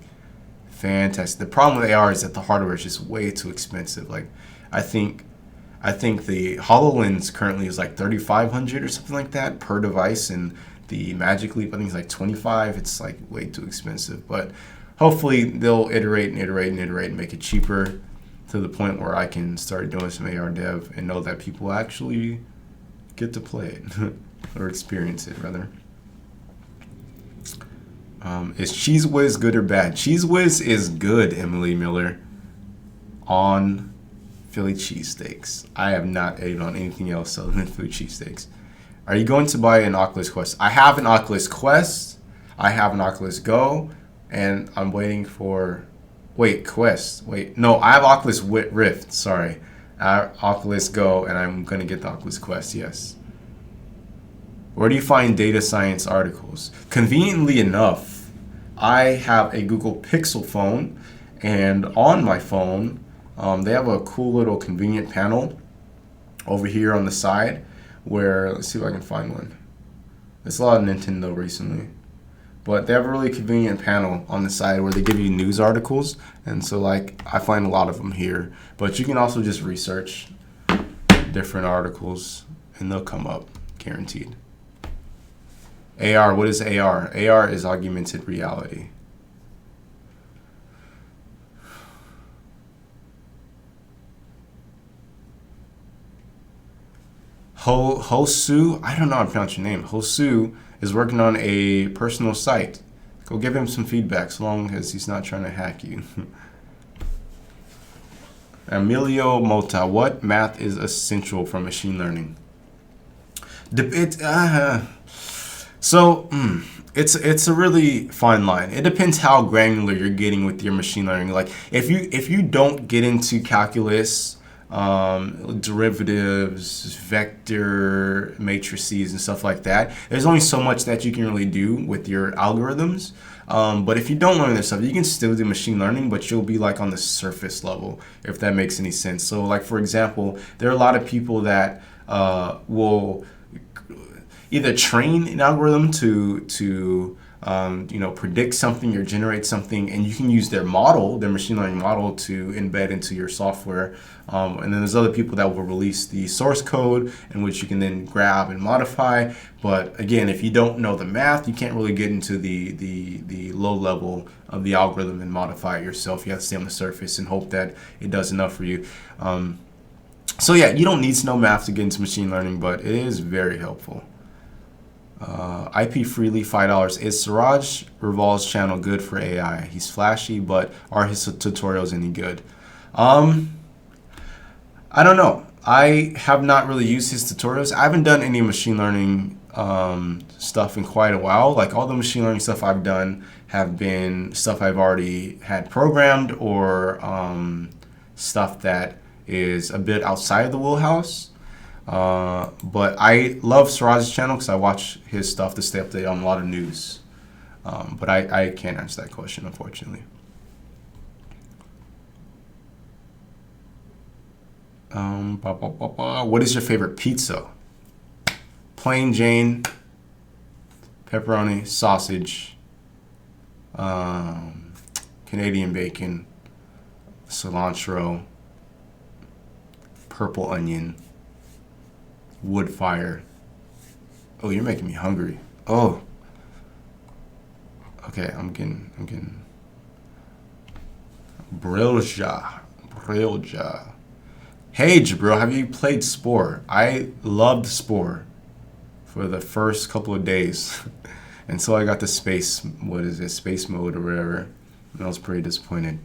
Fantastic. The problem with AR is that the hardware is just way too expensive. Like, I think the HoloLens currently is like $3,500 or something like that per device, and the Magic Leap I think is like $25. It's like way too expensive. But hopefully they'll iterate and make it cheaper to the point where I can start doing some AR dev and know that people actually get to play it or experience it rather. Is Cheese Whiz good or bad? Cheese Whiz is good, Emily Miller, on Philly cheesesteaks. I have not ate on anything else other than Philly cheesesteaks. Are you going to buy an Oculus Quest? I have an Oculus Quest. I have an Oculus Go. And I'm waiting for... Wait, Quest. Wait. No, I have Oculus Rift. Sorry. I have Oculus Go, and I'm going to get the Oculus Quest, yes. Where do you find data science articles? Conveniently enough, I have a Google Pixel phone, and on my phone, they have a cool little convenient panel over here on the side where, let's see if I can find one. There's a lot of Nintendo recently. But they have a really convenient panel on the side where they give you news articles. And so, like, I find a lot of them here. But you can also just research different articles, and they'll come up, guaranteed. AR, what is AR? AR is augmented reality. Hosu, I don't know how to pronounce your name. Hosu is working on a personal site. Go give him some feedback, so long as he's not trying to hack you. Emilio Mota, what math is essential for machine learning? It's a really fine line. It depends how granular you're getting with your machine learning. Like if you don't get into calculus, derivatives, vector matrices, and stuff like that, there's only so much that you can really do with your algorithms. But if you don't learn this stuff, you can still do machine learning, but you'll be like on the surface level, if that makes any sense. So like, for example, there are a lot of people that will either train an algorithm to predict something or generate something, and you can use their model, their machine learning model, to embed into your software. And then there's other people that will release the source code in which you can then grab and modify. But again, if you don't know the math, you can't really get into the low level of the algorithm and modify it yourself. You have to stay on the surface and hope that it does enough for you. So yeah, you don't need to know math to get into machine learning, but it is very helpful. IP Freely, $5. Is Suraj Raval's channel good for AI? He's flashy, but are his tutorials any good? I don't know. I have not really used his tutorials. I haven't done any machine learning stuff in quite a while. Like all the machine learning stuff I've done have been stuff I've already had programmed, or stuff that is a bit outside of the wheelhouse. But I love Suraj's channel because I watch his stuff to stay updated on a lot of news. But I can't answer that question, unfortunately. What is your favorite pizza? Plain Jane, pepperoni, sausage, Canadian bacon, cilantro, purple onion, wood fire. Oh, you're making me hungry. Oh. Okay, I'm getting Brilja. Hey Jabril, have you played Spore? I loved Spore for the first couple of days until I got to space mode or whatever, and I was pretty disappointed.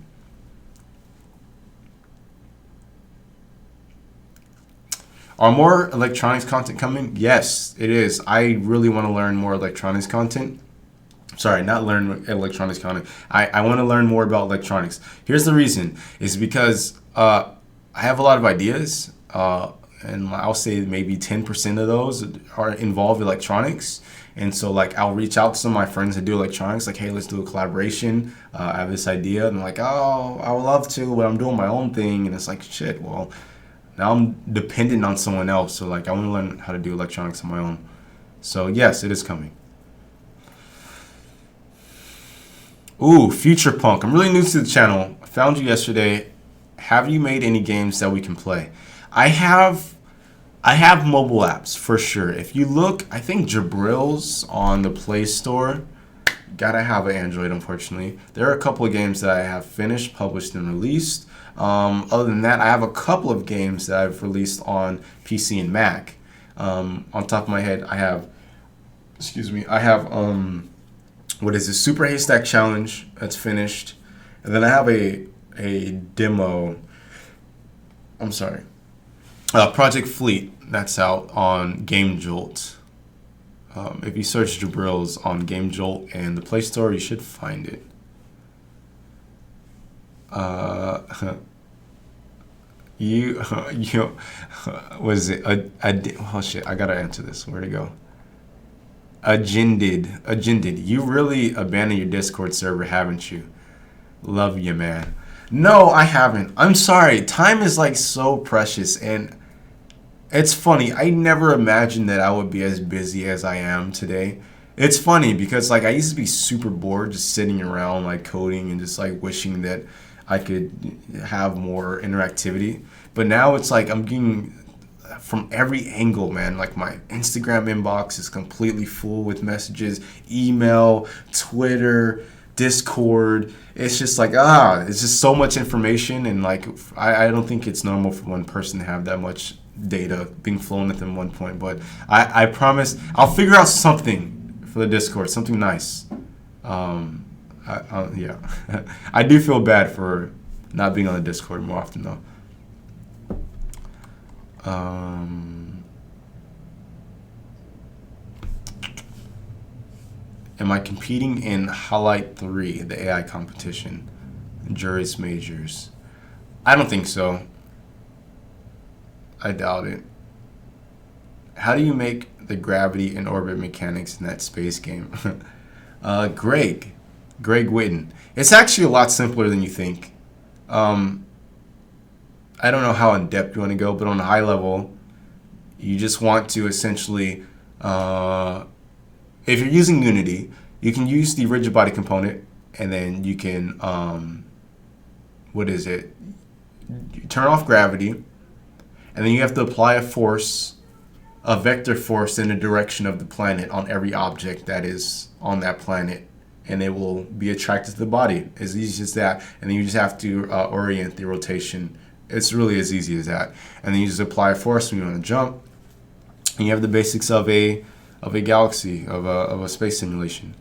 Are more electronics content coming? Yes, it is. I really want to learn more electronics content. Sorry, not learn electronics content. I want to learn more about electronics. Here's the reason. Is because I have a lot of ideas, and I'll say maybe 10% of those involve electronics. And so like I'll reach out to some of my friends that do electronics, like, hey, let's do a collaboration. I have this idea, and I'm like, oh, I would love to, but I'm doing my own thing. And it's like, shit, well, now I'm dependent on someone else. So like I want to learn how to do electronics on my own. So yes, it is coming. Ooh, Future Punk. I'm really new to the channel. I found you yesterday. Have you made any games that we can play? I have mobile apps for sure. If you look, I think Jabrils on the Play Store. Gotta have an Android, unfortunately. There are a couple of games that I have finished, published, and released. Other than that, I have a couple of games that I've released on PC and Mac. On top of my head, I have what is it? Super Haystack Challenge that's finished, and then I have a demo. I'm sorry, Project Fleet that's out on Game Jolt. If you search Jabrils on Game Jolt and the Play Store, you should find it. You was it oh shit, I gotta answer this. Where'd it go? Agended. You really abandoned your Discord server, haven't you? Love you, man. No, I haven't. I'm sorry. Time is like so precious, and it's funny. I never imagined that I would be as busy as I am today. It's funny because like I used to be super bored just sitting around like coding and just like wishing that I could have more interactivity. But now it's like I'm getting from every angle, man. Like my Instagram inbox is completely full with messages, email, Twitter, Discord. It's just like, it's just so much information. And like, I don't think it's normal for one person to have that much data being flown at them at one point. But I promise I'll figure out something for the Discord, something nice. Yeah, I do feel bad for not being on the Discord more often though. Am I competing in Highlight 3, the AI competition, Juris Majors? I don't think so. I doubt it. How do you make the gravity and orbit mechanics in that space game? Greg Witten. It's actually a lot simpler than you think. I don't know how in depth you want to go, but on a high level, you just want to essentially, if you're using Unity, you can use the rigid body component, and then you can, you turn off gravity, and then you have to apply a force, a vector force in the direction of the planet on every object that is on that planet, and it will be attracted to the body. As easy as that. And then you just have to orient the rotation. It's really as easy as that. And then you just apply a force when you want to jump, and you have the basics of a galaxy, of a space simulation.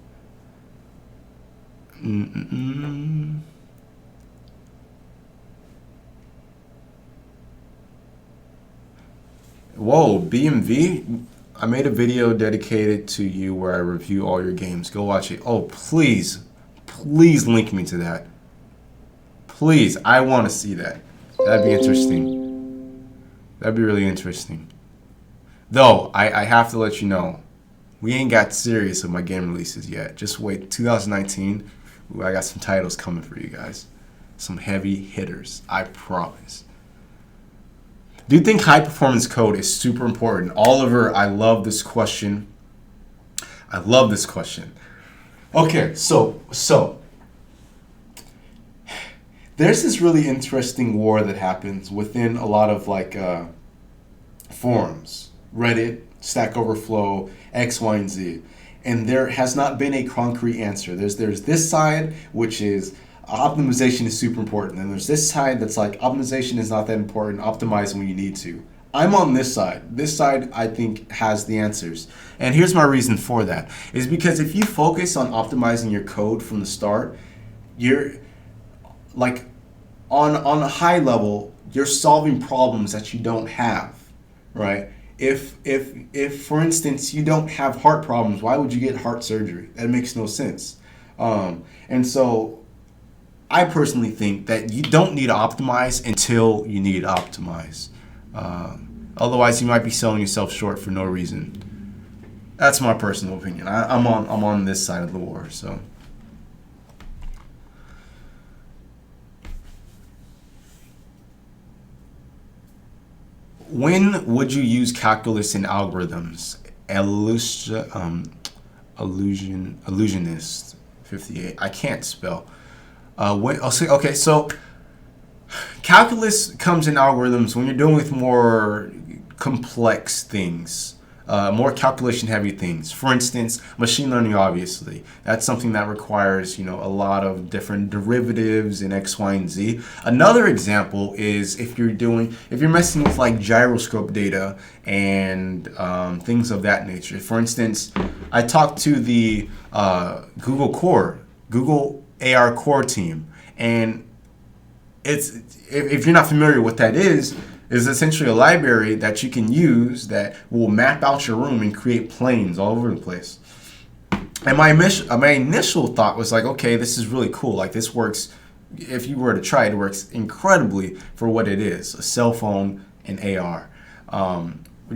Whoa, BMV? I made a video dedicated to you where I review all your games. Go watch it. Oh, please link me to that. Please, I want to see that. That'd be interesting. That'd be really interesting. Though, I have to let you know, we ain't got serious with my game releases yet. Just wait, 2019, I got some titles coming for you guys. Some heavy hitters, I promise. Do you think high performance code is super important? Oliver, I love this question. Okay, so there's this really interesting war that happens within a lot of like forums, Reddit, Stack Overflow, X, Y, and Z, and there has not been a concrete answer. There's this side which is optimization is super important, and there's this side that's like optimization is not that important. Optimize when you need to. I'm on this side. This side I think has the answers, and here's my reason for that: is because if you focus on optimizing your code from the start, you're like on a high level, you're solving problems that you don't have, right? If for instance you don't have heart problems, why would you get heart surgery? That makes no sense. And so I personally think that you don't need to optimize until you need to optimize. Otherwise, you might be selling yourself short for no reason. That's my personal opinion. I'm on this side of the war. So, when would you use calculus in algorithms? Illusionist 58. I can't spell. Okay, so calculus comes in algorithms when you're dealing with more complex things. more calculation-heavy things. For instance, machine learning, obviously. That's something that requires, you know, a lot of different derivatives in X, Y, and Z. Another example is if you're messing with like gyroscope data and things of that nature. For instance, I talked to the Google AR Core team, and if you're not familiar with what that is essentially a library that you can use that will map out your room and create planes all over the place. And my initial thought was like, okay, this is really cool. Like this works, if you were to try it, it works incredibly for what it is, a cell phone and AR,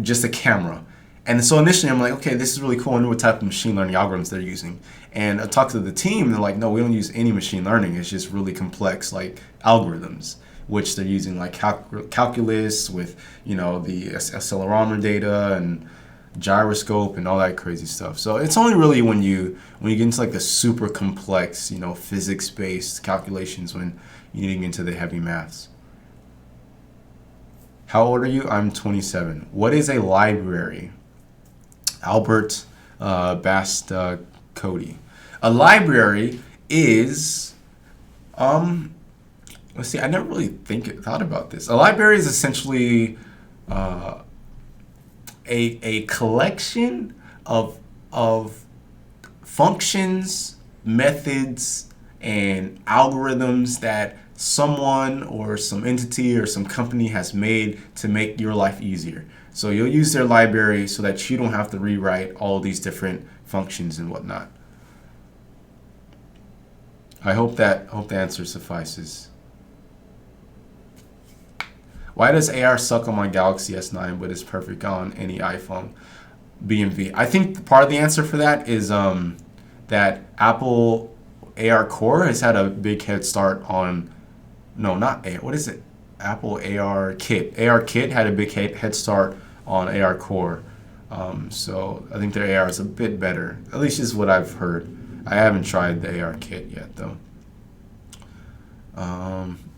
just a camera. And so initially I'm like, okay, this is really cool. I wonder what type of machine learning algorithms they're using. And I talked to the team, and they're like, no, we don't use any machine learning. It's just really complex like algorithms, which they're using like calculus with, you know, the accelerometer data and gyroscope and all that crazy stuff. So it's only really when you get into like the super complex, you know, physics-based calculations when you're getting into the heavy maths. How old are you? I'm 27. What is a library? Albert Bast Cody. A library is let's see, I never really thought about this. A library is essentially a collection of functions, methods, and algorithms that someone or some entity or some company has made to make your life easier. So you'll use their library so that you don't have to rewrite all these different functions and whatnot. I hope the answer suffices. Why does AR suck on my Galaxy S9 but is perfect on any iPhone? BMV. I think part of the answer for that is that Apple AR Core has had a big head start on, no, not AR, what is it? Apple AR Kit. AR Kit had a big head start on AR Core. So I think their AR is a bit better. At least is what I've heard. I haven't tried the AR Kit yet though.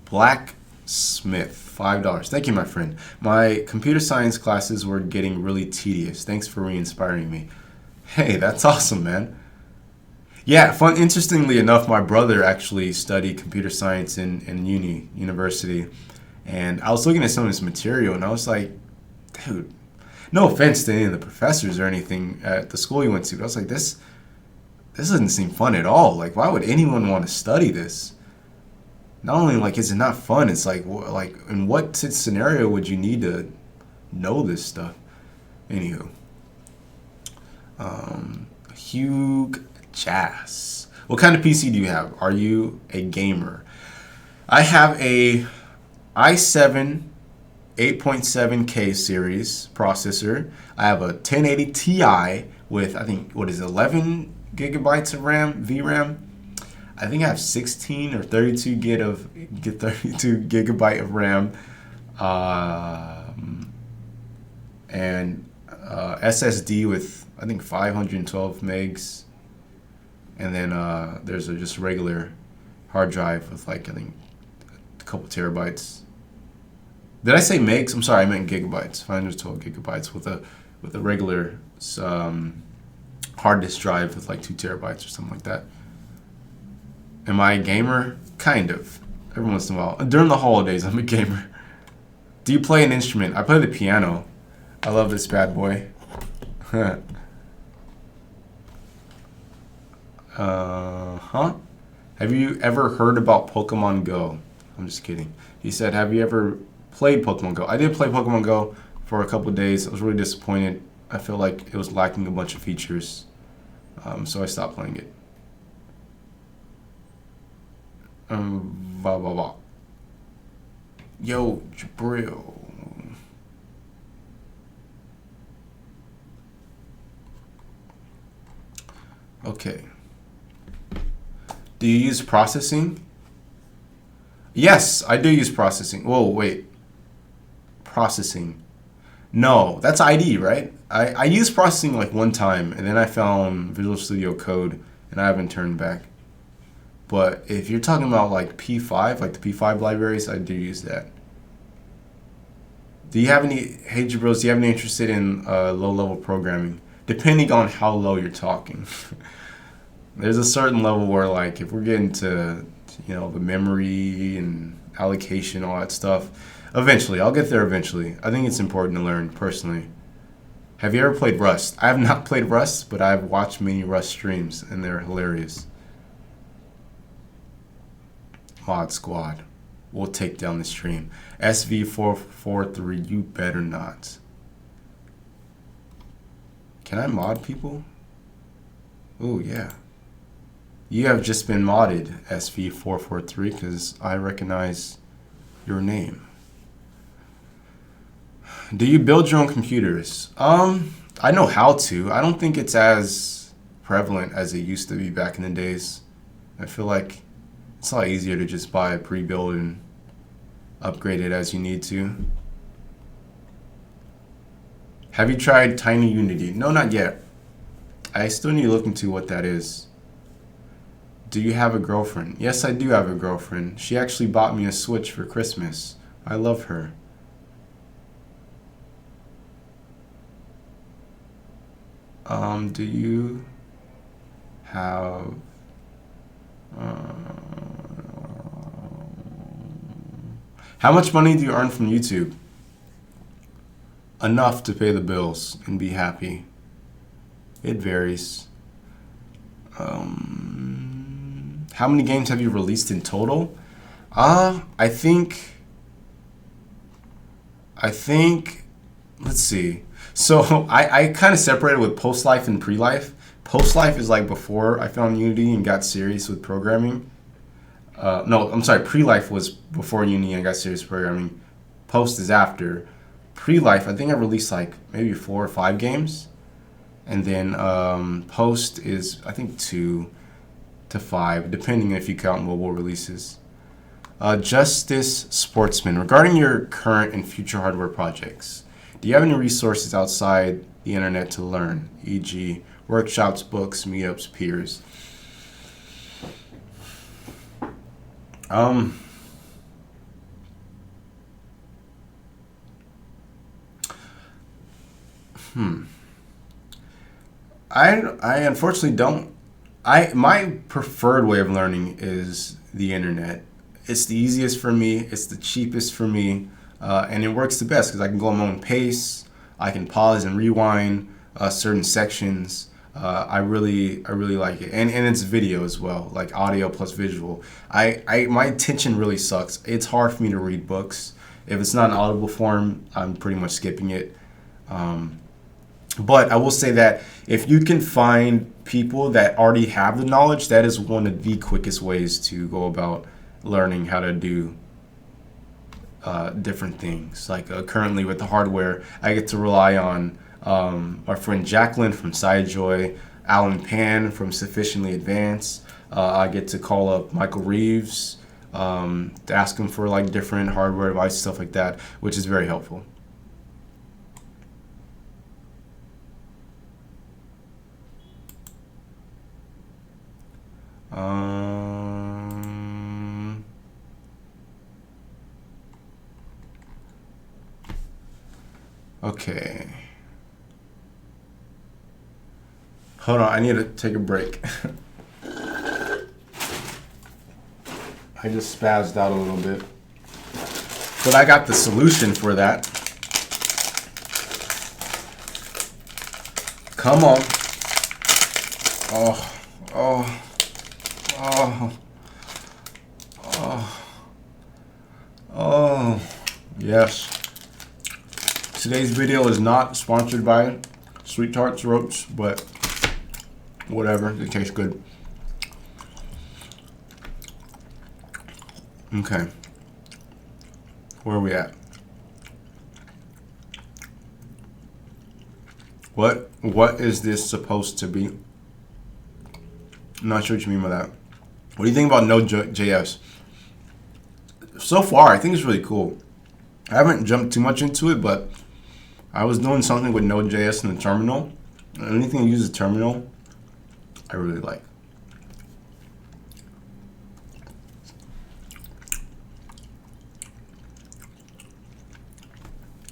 Blacksmith, $5. Thank you, my friend. My computer science classes were getting really tedious. Thanks for re-inspiring me. Hey, that's awesome, man. Yeah, fun. Interestingly enough, my brother actually studied computer science in university. And I was looking at some of his material, and I was like, dude, no offense to any of the professors or anything at the school he went to, but I was like, this doesn't seem fun at all. Like, why would anyone want to study this? Not only like is it not fun, it's like in what scenario would you need to know this stuff? Anywho, Hugh Jazz. What kind of PC do you have? Are you a gamer? I have a i7 8.7K series processor. I have a 1080 Ti with, I think, what is it, 11 gigabytes of RAM, VRAM. I think I have 16 or 32 gigabyte of RAM, and SSD with, I think, 512 megs, and then there's a just regular hard drive with like, I think, a couple terabytes. Did I say megs? I'm sorry, I meant gigabytes. 512 gigabytes with a regular hard disk drive with like 2 terabytes or something like that. Am I a gamer? Kind of. Every once in a while. During the holidays, I'm a gamer. Do you play an instrument? I play the piano. I love this bad boy. Have you ever heard about Pokemon Go? I'm just kidding. He said, have you ever played Pokemon Go? I did play Pokemon Go for a couple of days. I was really disappointed. I feel like it was lacking a bunch of features. So I stopped playing it. Yo, Jabril. Okay. Do you use processing? Yes, I do use processing. Whoa, wait. Processing. No, that's ID, right? I used processing like one time, and then I found Visual Studio Code, and I haven't turned back. But if you're talking about like P5, like the P5 libraries, I do use that. Do you have any, hey Jabrils, do you have any interested in low-level programming? Depending on how low you're talking. There's a certain level where, like, if we're getting to, the memory and allocation, all that stuff, eventually, I'll get there eventually. I think it's important to learn, personally. Have you ever played Rust? I have not played Rust, but I've watched many Rust streams, and they're hilarious. Mod Squad. We'll take down the stream. SV443, you better not. Can I mod people? Oh, yeah. You have just been modded, SV443, because I recognize your name. Do you build your own computers? I know how to. I don't think it's as prevalent as it used to be back in the days. I feel like it's a lot easier to just buy a pre-built and upgrade it as you need to. Have you tried Tiny Unity? No, not yet. I still need to look into what that is. Do you have a girlfriend? Yes, I do have a girlfriend. She actually bought me a Switch for Christmas. I love her. Do you have how much money do you earn from YouTube? Enough to pay the bills and be happy. It varies. How many games have you released in total? I think, let's see. So I kind of separated with post-life and pre-life. Post-life is like before I found Unity and got serious with programming. No, I'm sorry. Pre-life was before Unity and got serious with programming. Post is after. Pre-life, I think I released like maybe 4 or 5 games. And then post is, I think, 2 to 5, depending if you count mobile releases. Justice Sportsman, regarding your current and future hardware projects, do you have any resources outside the internet to learn, e.g., workshops, books, meetups, peers? I unfortunately don't. My preferred way of learning is the internet. It's the easiest for me. It's the cheapest for me, and it works the best because I can go on my own pace. I can pause and rewind certain sections. I really like it, and it's video as well, like audio plus visual. My attention really sucks. It's hard for me to read books. If it's not in audible form, I'm pretty much skipping it. But I will say that if you can find people that already have the knowledge, that is one of the quickest ways to go about learning how to do different things. Like currently with the hardware, I get to rely on our friend Jacqueline from SideJoy, Alan Pan from Sufficiently Advanced. I get to call up Michael Reeves to ask him for like different hardware advice, stuff like that, which is very helpful. Okay. Hold on, I need to take a break. I just spazzed out a little bit. But I got the solution for that. Come on. Oh, yes. Today's video is not sponsored by Sweet Tarts Roach, but whatever, it tastes good. Okay. Where are we at? What is this supposed to be? I'm not sure what you mean by that. What do you think about Node.js? So far, I think it's really cool. I haven't jumped too much into it, but I was doing something with Node.js in the terminal. Anything that uses terminal, I really like.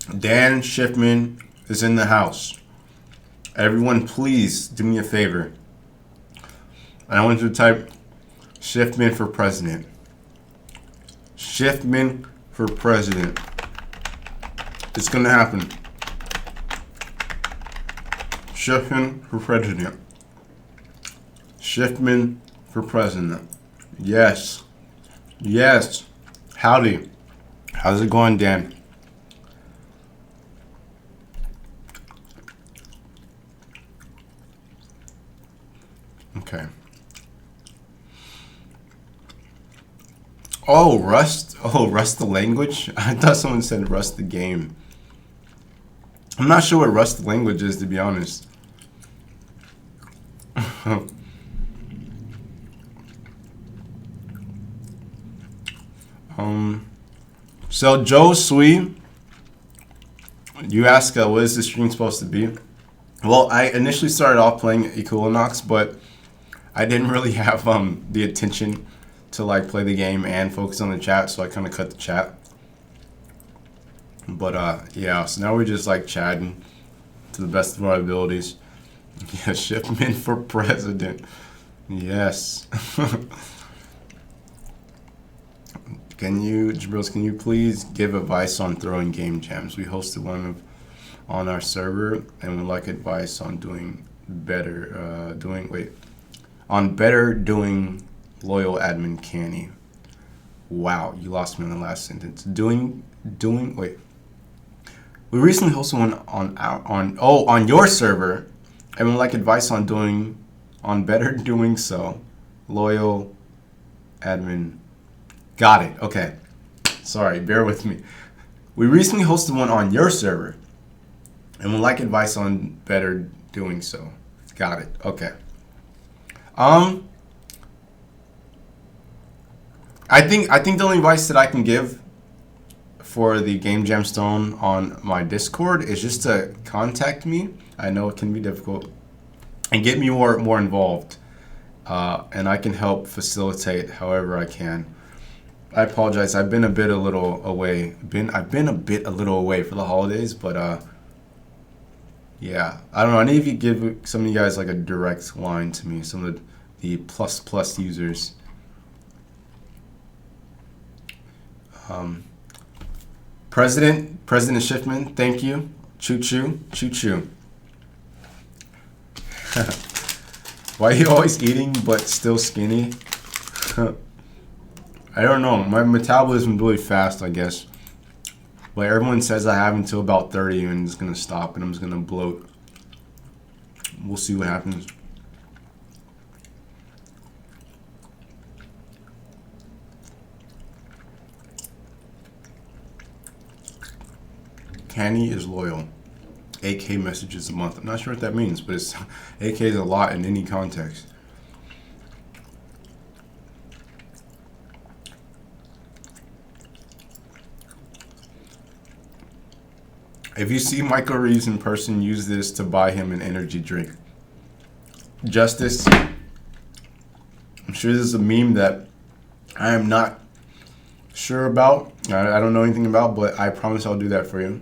Dan Schiffman is in the house. Everyone, please do me a favor. I want you to type Schiffman for president. Schiffman for president. It's gonna happen. Schiffman for president. Schiffman for president. Yes. Yes. Howdy. How's it going, Dan? Okay. Oh, Rust. Oh, Rust the language? I thought someone said Rust the game. I'm not sure what Rust the language is, to be honest. So Joe Sui, you ask, what is the stream supposed to be? Well, I initially started off playing Equilinox, but I didn't really have the attention to like play the game and focus on the chat, so I kind of cut the chat. But yeah, so now we're just like chatting to the best of our abilities. Yeah, Shipman for president. Yes. Jabrils, can you please give advice on throwing game jams? We hosted one on our server and would like advice on doing better, doing loyal admin canny. Wow, you lost me in the last sentence. We recently hosted one on your server and would like advice on better doing so. Loyal admin. Got it. Okay. Sorry, bear with me. We recently hosted one on your server and would like advice on better doing so. Got it. Okay. I think the only advice that I can give for the Game Jamstone on my Discord is just to contact me. I know it can be difficult, and get me more involved, and I can help facilitate however I can. I apologize. I've been a little away for the holidays, but yeah. I don't know. I need to give some of you guys like a direct line to me. Some of the plus users. President Schiffman, thank you. Choo choo, choo choo. Why are you always eating but still skinny? I don't know. My metabolism is really fast, I guess. But everyone says I have until about 30 and it's gonna stop and I'm just gonna bloat. We'll see what happens. Canny is loyal. AK messages a month. I'm not sure what that means, but it's AK is a lot in any context. If you see Michael Reeves in person, use this to buy him an energy drink. Justice. I'm sure this is a meme that I am not sure about. I don't know anything about, but I promise I'll do that for you.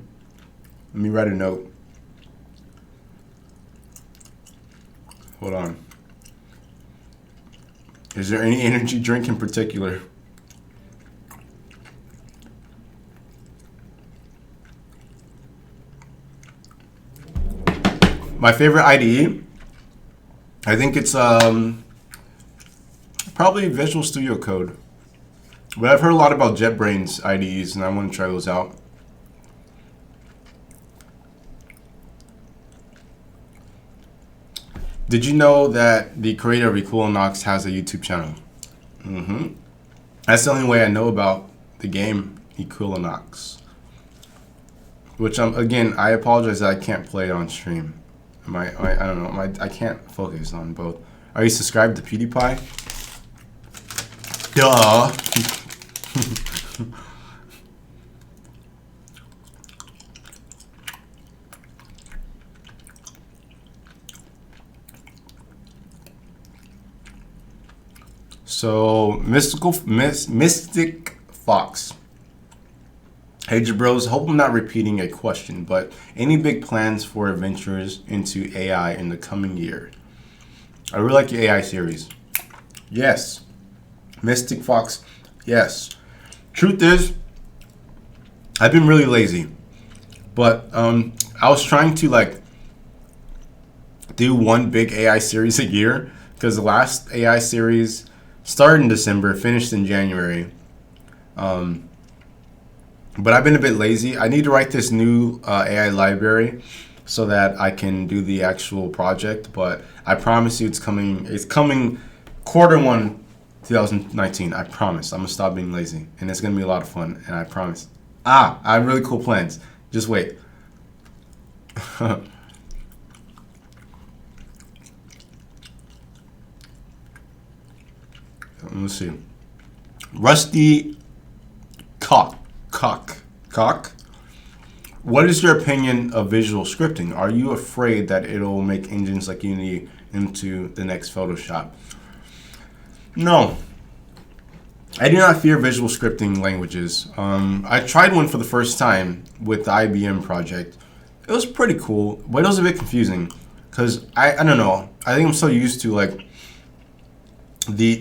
Let me write a note. Hold on. Is there any energy drink in particular? My favorite IDE, I think it's probably Visual Studio Code. But I've heard a lot about JetBrains IDEs, and I want to try those out. Did you know that the creator of Equilinox has a YouTube channel? That's the only way I know about the game Equilinox. Which again, I apologize that I can't play it on stream. I don't know. I can't focus on both. Are you subscribed to PewDiePie? Duh. So Mystic Fox. Hey Jabrils, hope I'm not repeating a question, but any big plans for adventures into AI in the coming year? I really like your AI series. Yes. Mystic Fox, yes. Truth is, I've been really lazy, but I was trying to like do one big AI series a year because the last AI series started in December, finished in January. Um, but I've been a bit lazy. I need to write this new AI library so that I can do the actual project. But I promise you, it's coming. It's coming Q1 2019. I promise. I'm gonna stop being lazy, and it's gonna be a lot of fun. And I promise. I have really cool plans. Just wait. Let's see. Rusty Cock. What is your opinion of visual scripting? Are you afraid that it'll make engines like Unity into the next Photoshop? No. I do not fear visual scripting languages. I tried one for the first time with the IBM project. It was pretty cool, but it was a bit confusing because I don't know. I think I'm so used to like the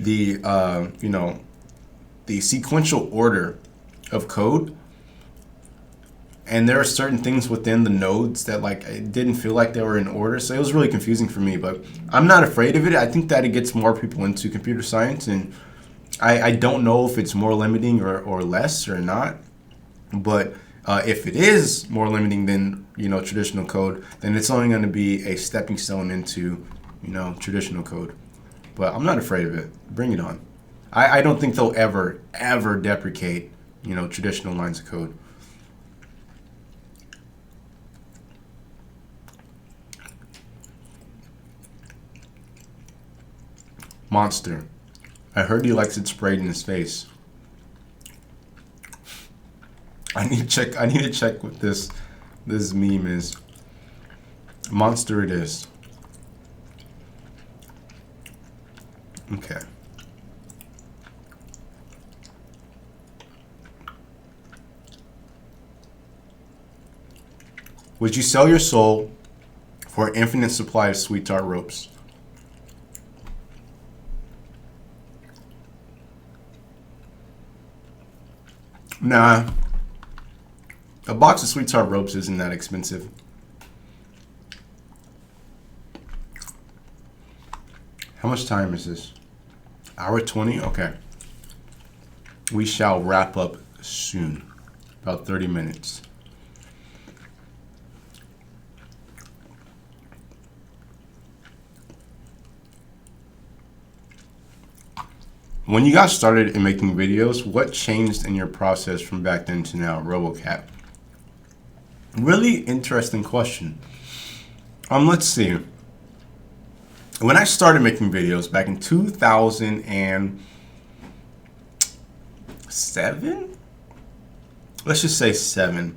the sequential order of code, and there are certain things within the nodes that like it didn't feel like they were in order, so it was really confusing for me. But I'm not afraid of it. I think that it gets more people into computer science, and I don't know if it's more limiting or less or not, but if it is more limiting than traditional code, then it's only going to be a stepping stone into traditional code. But I'm not afraid of it. Bring it on. I don't think they'll ever deprecate traditional lines of code. Monster. I heard he likes it sprayed in his face. I need to check what this meme is. Monster it is. Okay. Would you sell your soul for an infinite supply of sweetheart ropes? Nah. A box of sweetheart ropes isn't that expensive. How much time is this? Hour 20? Okay. We shall wrap up soon. About 30 minutes. When you got started in making videos, what changed in your process from back then to now, RoboCat? Really interesting question. Let's see. When I started making videos back in 2007, let's just say 7.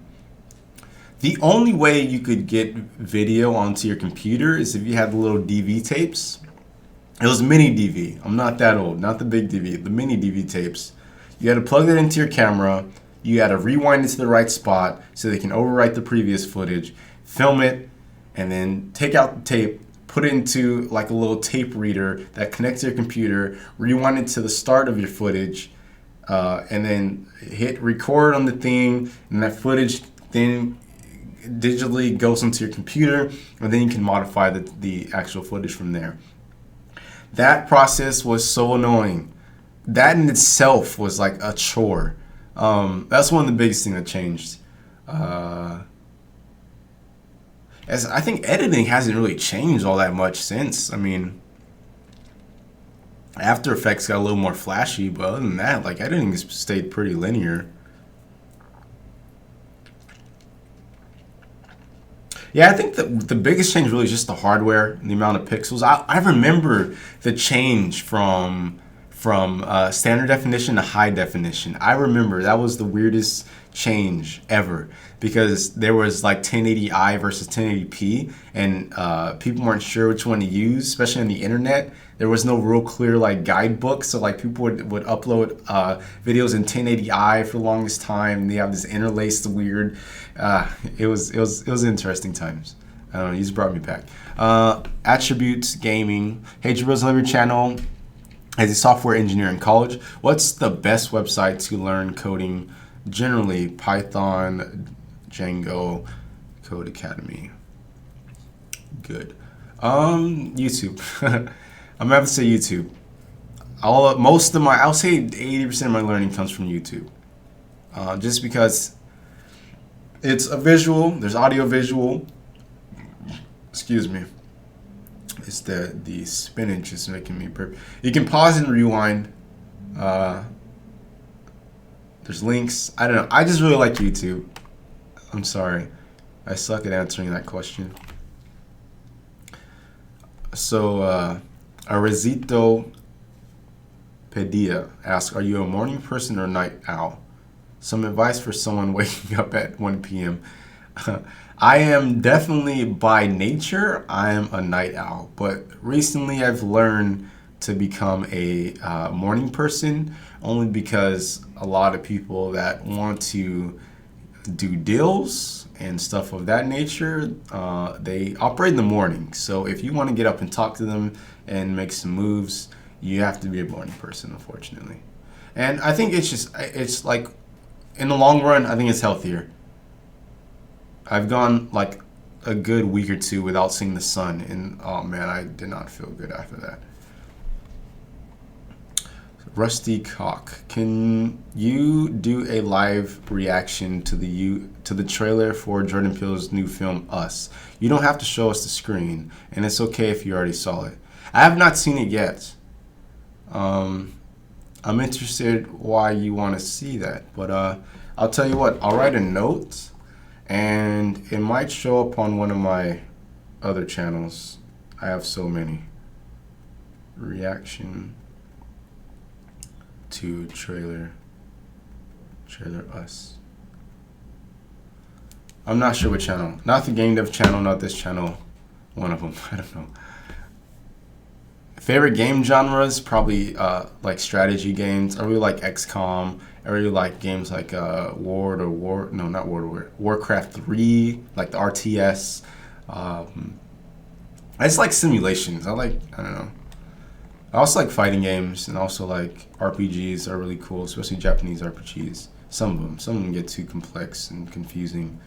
The only way you could get video onto your computer is if you had the little DV tapes. It was mini DV. I'm not that old, not the big DV, the mini DV tapes. You had to plug that into your camera. You had to rewind it to the right spot so they can overwrite the previous footage, film it, and then take out the tape, put it into like a little tape reader that connects to your computer, rewind it to the start of your footage, and then hit record on the thing, and that footage then digitally goes into your computer, and then you can modify the actual footage from there. That process was so annoying. That in itself was like a chore. That's one of the biggest things that changed. As I think editing hasn't really changed all that much since. I mean, After Effects got a little more flashy, but other than that, like editing has stayed pretty linear. Yeah, I think the biggest change really is just the hardware and the amount of pixels. I remember the change from from standard definition to high definition. I remember that was the weirdest change ever because there was like 1080i versus 1080p, and people weren't sure which one to use, especially on the internet. There was no real clear like guidebook, so like people would upload videos in 1080i for the longest time. And they have this interlaced weird. It was interesting times. I don't know. You just brought me back. Attributes gaming. Hey, Jabrils, I love your channel. As a software engineer in college, what's the best website to learn coding? Generally, Python, Django, Code Academy. Good. YouTube. I'm gonna have to say YouTube. I'll say 80% of my learning comes from YouTube. Just because it's a visual, there's audio visual. Excuse me. It's the spinach is making me burp. You can pause and rewind. There's links. I don't know. I just really like YouTube. I'm sorry. I suck at answering that question. So, Arizito Pedia asks, are you a morning person or night owl? Some advice for someone waking up at 1 p.m. I am definitely, by nature, I am a night owl. But recently I've learned to become a morning person, only because a lot of people that want to do deals and stuff of that nature, they operate in the morning. So if you want to get up and talk to them and make some moves, you have to be a morning person, unfortunately. And I think it's like, in the long run, I think it's healthier. I've gone like a good week or two without seeing the sun, and oh man, I did not feel good after that. Rusty Cock, can you do a live reaction to the trailer for Jordan Peele's new film Us? You don't have to show us the screen, and it's okay if you already saw it. I have not seen it yet. I'm interested why you want to see that, but I'll tell you what, I'll write a note. And it might show up on one of my other channels. I have so many. Reaction to trailer Us. I'm not sure what channel. Not the game dev channel, not this channel. One of them. I don't know. Favorite game genres? Probably like strategy games. I really like XCOM. I really like games like Warcraft 3, like the RTS. I just like simulations. I don't know. I also like fighting games, and also like RPGs are really cool, especially Japanese RPGs. Some of them get too complex and confusing.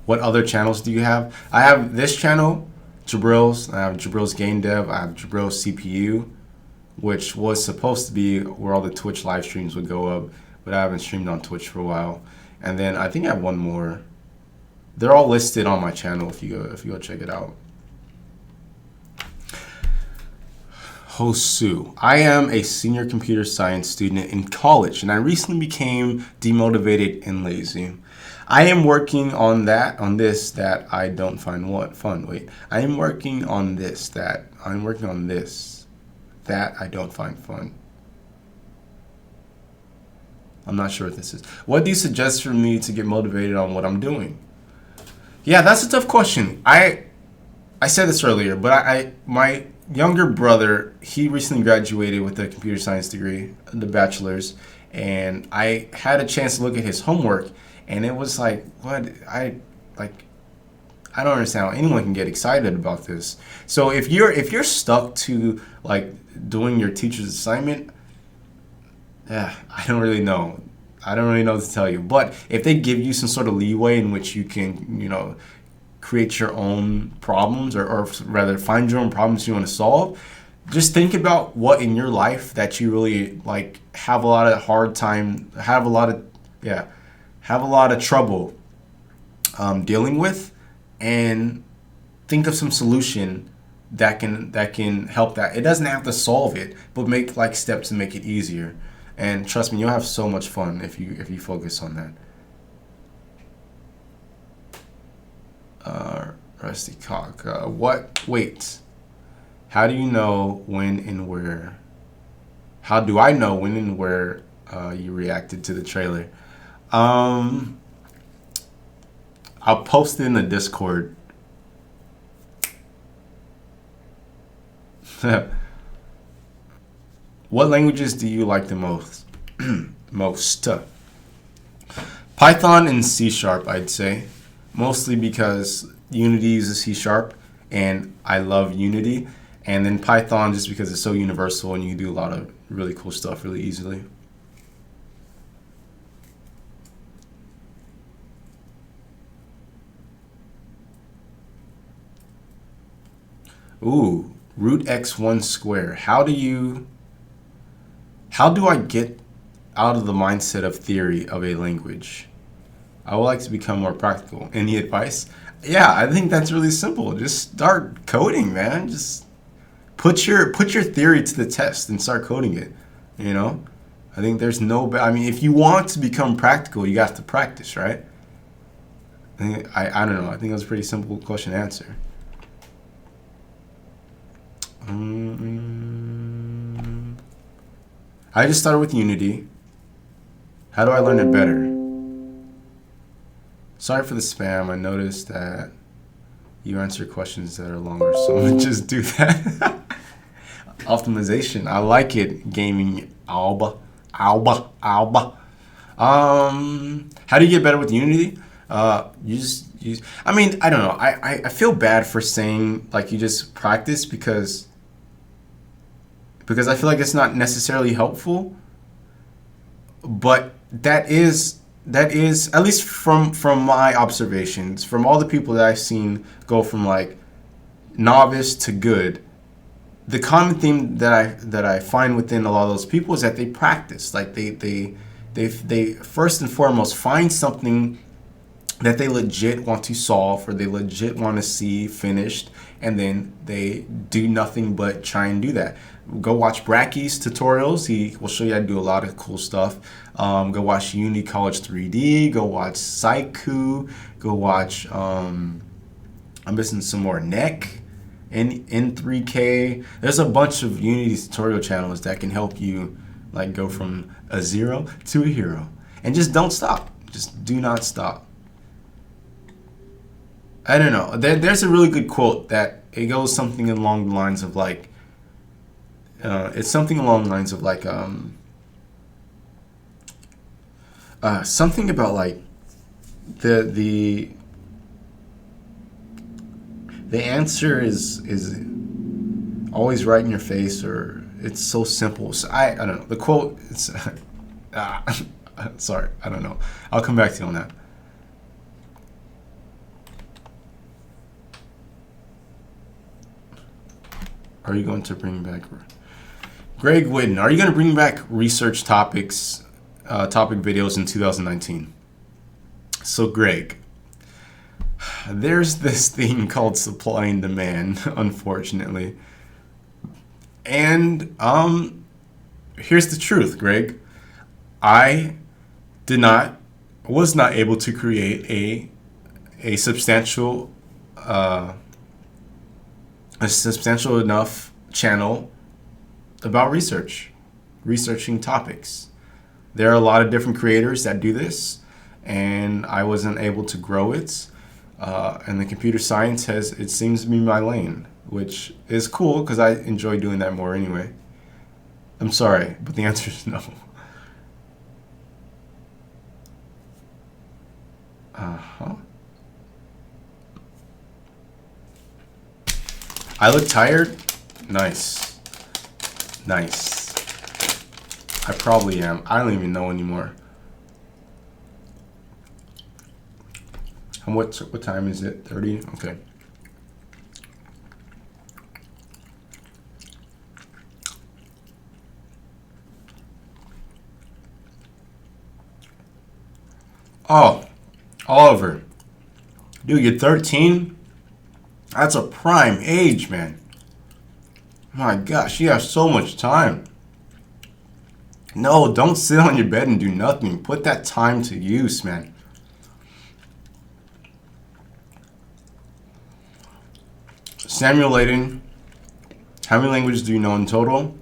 What other channels do you have? I have this channel, Jabrils. I have Jabrils Game Dev. I have Jabrils CPU, which was supposed to be where all the Twitch live streams would go up, but I haven't streamed on Twitch for a while. And then I think I have one more. They're all listed on my channel if you go check it out. Hosu, I am a senior computer science student in college, and I recently became demotivated and lazy. I am working on this that I don't find fun. Wait, I am working on this that I don't find fun. I'm not sure what this is. What do you suggest for me to get motivated on what I'm doing? Yeah, that's a tough question. I said this earlier, but my younger brother, he recently graduated with a computer science degree, the bachelor's, and I had a chance to look at his homework, and it was like, what? I don't understand how anyone can get excited about this. So if you're stuck to like doing your teacher's assignment, I don't really know. I don't really know what to tell you. But if they give you some sort of leeway in which you can, create your own problems, or rather find your own problems you want to solve, just think about what in your life that you really like have a lot of trouble dealing with, and think of some solution that can help that. It doesn't have to solve it, but make like steps to make it easier. And trust me, you'll have so much fun if you focus on that. Rusty Cock. Wait. How do you know when and where How do I know when and where you reacted to the trailer? I'll post it in the Discord. What languages do you like the most? Most. Python and C Sharp, I'd say. Mostly because Unity uses C Sharp, and I love Unity. And then Python just because it's so universal and you can do a lot of really cool stuff really easily. Ooh, root x1 square. How do I get out of the mindset of theory of a language? I would like to become more practical. Any advice? Yeah, I think that's really simple. Just start coding, man. Just put your theory to the test and start coding it. You know, I think there's no. I mean, if you want to become practical, you got to practice, right? I don't know. I think that's a pretty simple question to answer. I just started with Unity. How do I learn it better? Sorry for the spam. I noticed that you answer questions that are longer, so I'm gonna just do that. Optimization. I like it. Gaming Alba. How do you get better with Unity? You just use. I mean, I don't know. I feel bad for saying like you just practice because I feel like it's not necessarily helpful. But that is at least from my observations, from all the people that I've seen go from like novice to good, the common theme that I find within a lot of those people is that they practice. Like they first and foremost find something that they legit want to solve or they legit want to see finished, and then they do nothing but try and do that. Go watch Bracky's tutorials. He will show you how to do a lot of cool stuff. Go watch Unity College 3D. Go watch Saiku. Go watch, I'm missing some more Neck in N3K. There's a bunch of Unity tutorial channels that can help you like go from a zero to a hero. And just don't stop. Just do not stop. I don't know. There's a really good quote that it goes something along the lines of like, it's something along the lines of like something about like the answer is always right in your face, or it's so simple. So I don't know. The quote it's sorry, I don't know. I'll come back to you on that. Are you going to bring back Greg Whitten? Are you going to bring back research topics, topic videos in 2019? So Greg, there's this thing called supply and demand, unfortunately. And here's the truth, Greg. I was not able to create a substantial enough channel about researching topics. There are a lot of different creators that do this, and I wasn't able to grow it. And the computer science it seems to be my lane, which is cool because I enjoy doing that more anyway. I'm sorry, but the answer is no. I look tired? Nice. Nice. I probably am. I don't even know anymore. And what time is it? 30? Okay. Oh, Oliver. Dude, you're 13? That's a prime age, man. My gosh, you have so much time. No, don't sit on your bed and do nothing. Put that time to use, man. Samuel Layden, how many languages do you know in total?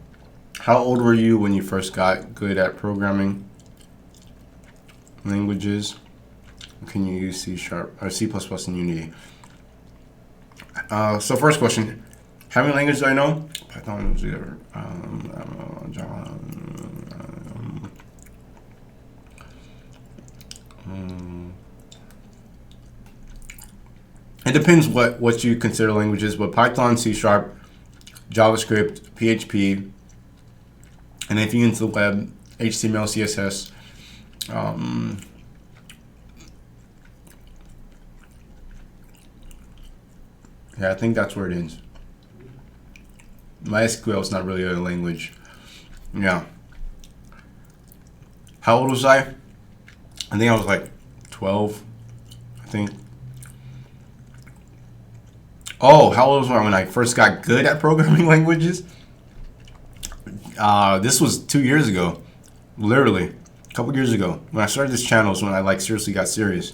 How old were you when you first got good at programming languages? Can you use C# or C++ in Unity? So first question, how many languages do I know? Python, Java. It depends what you consider languages, but Python, C#, JavaScript, PHP, and if you get into the web, HTML, CSS. Yeah, I think that's where it ends. MySQL is not really a language. Yeah. How old was I? I think I was like 12, I think. Oh, how old was I when I first got good at programming languages? This was 2 years ago. Literally. A couple years ago. When I started this channel is when I like seriously got serious.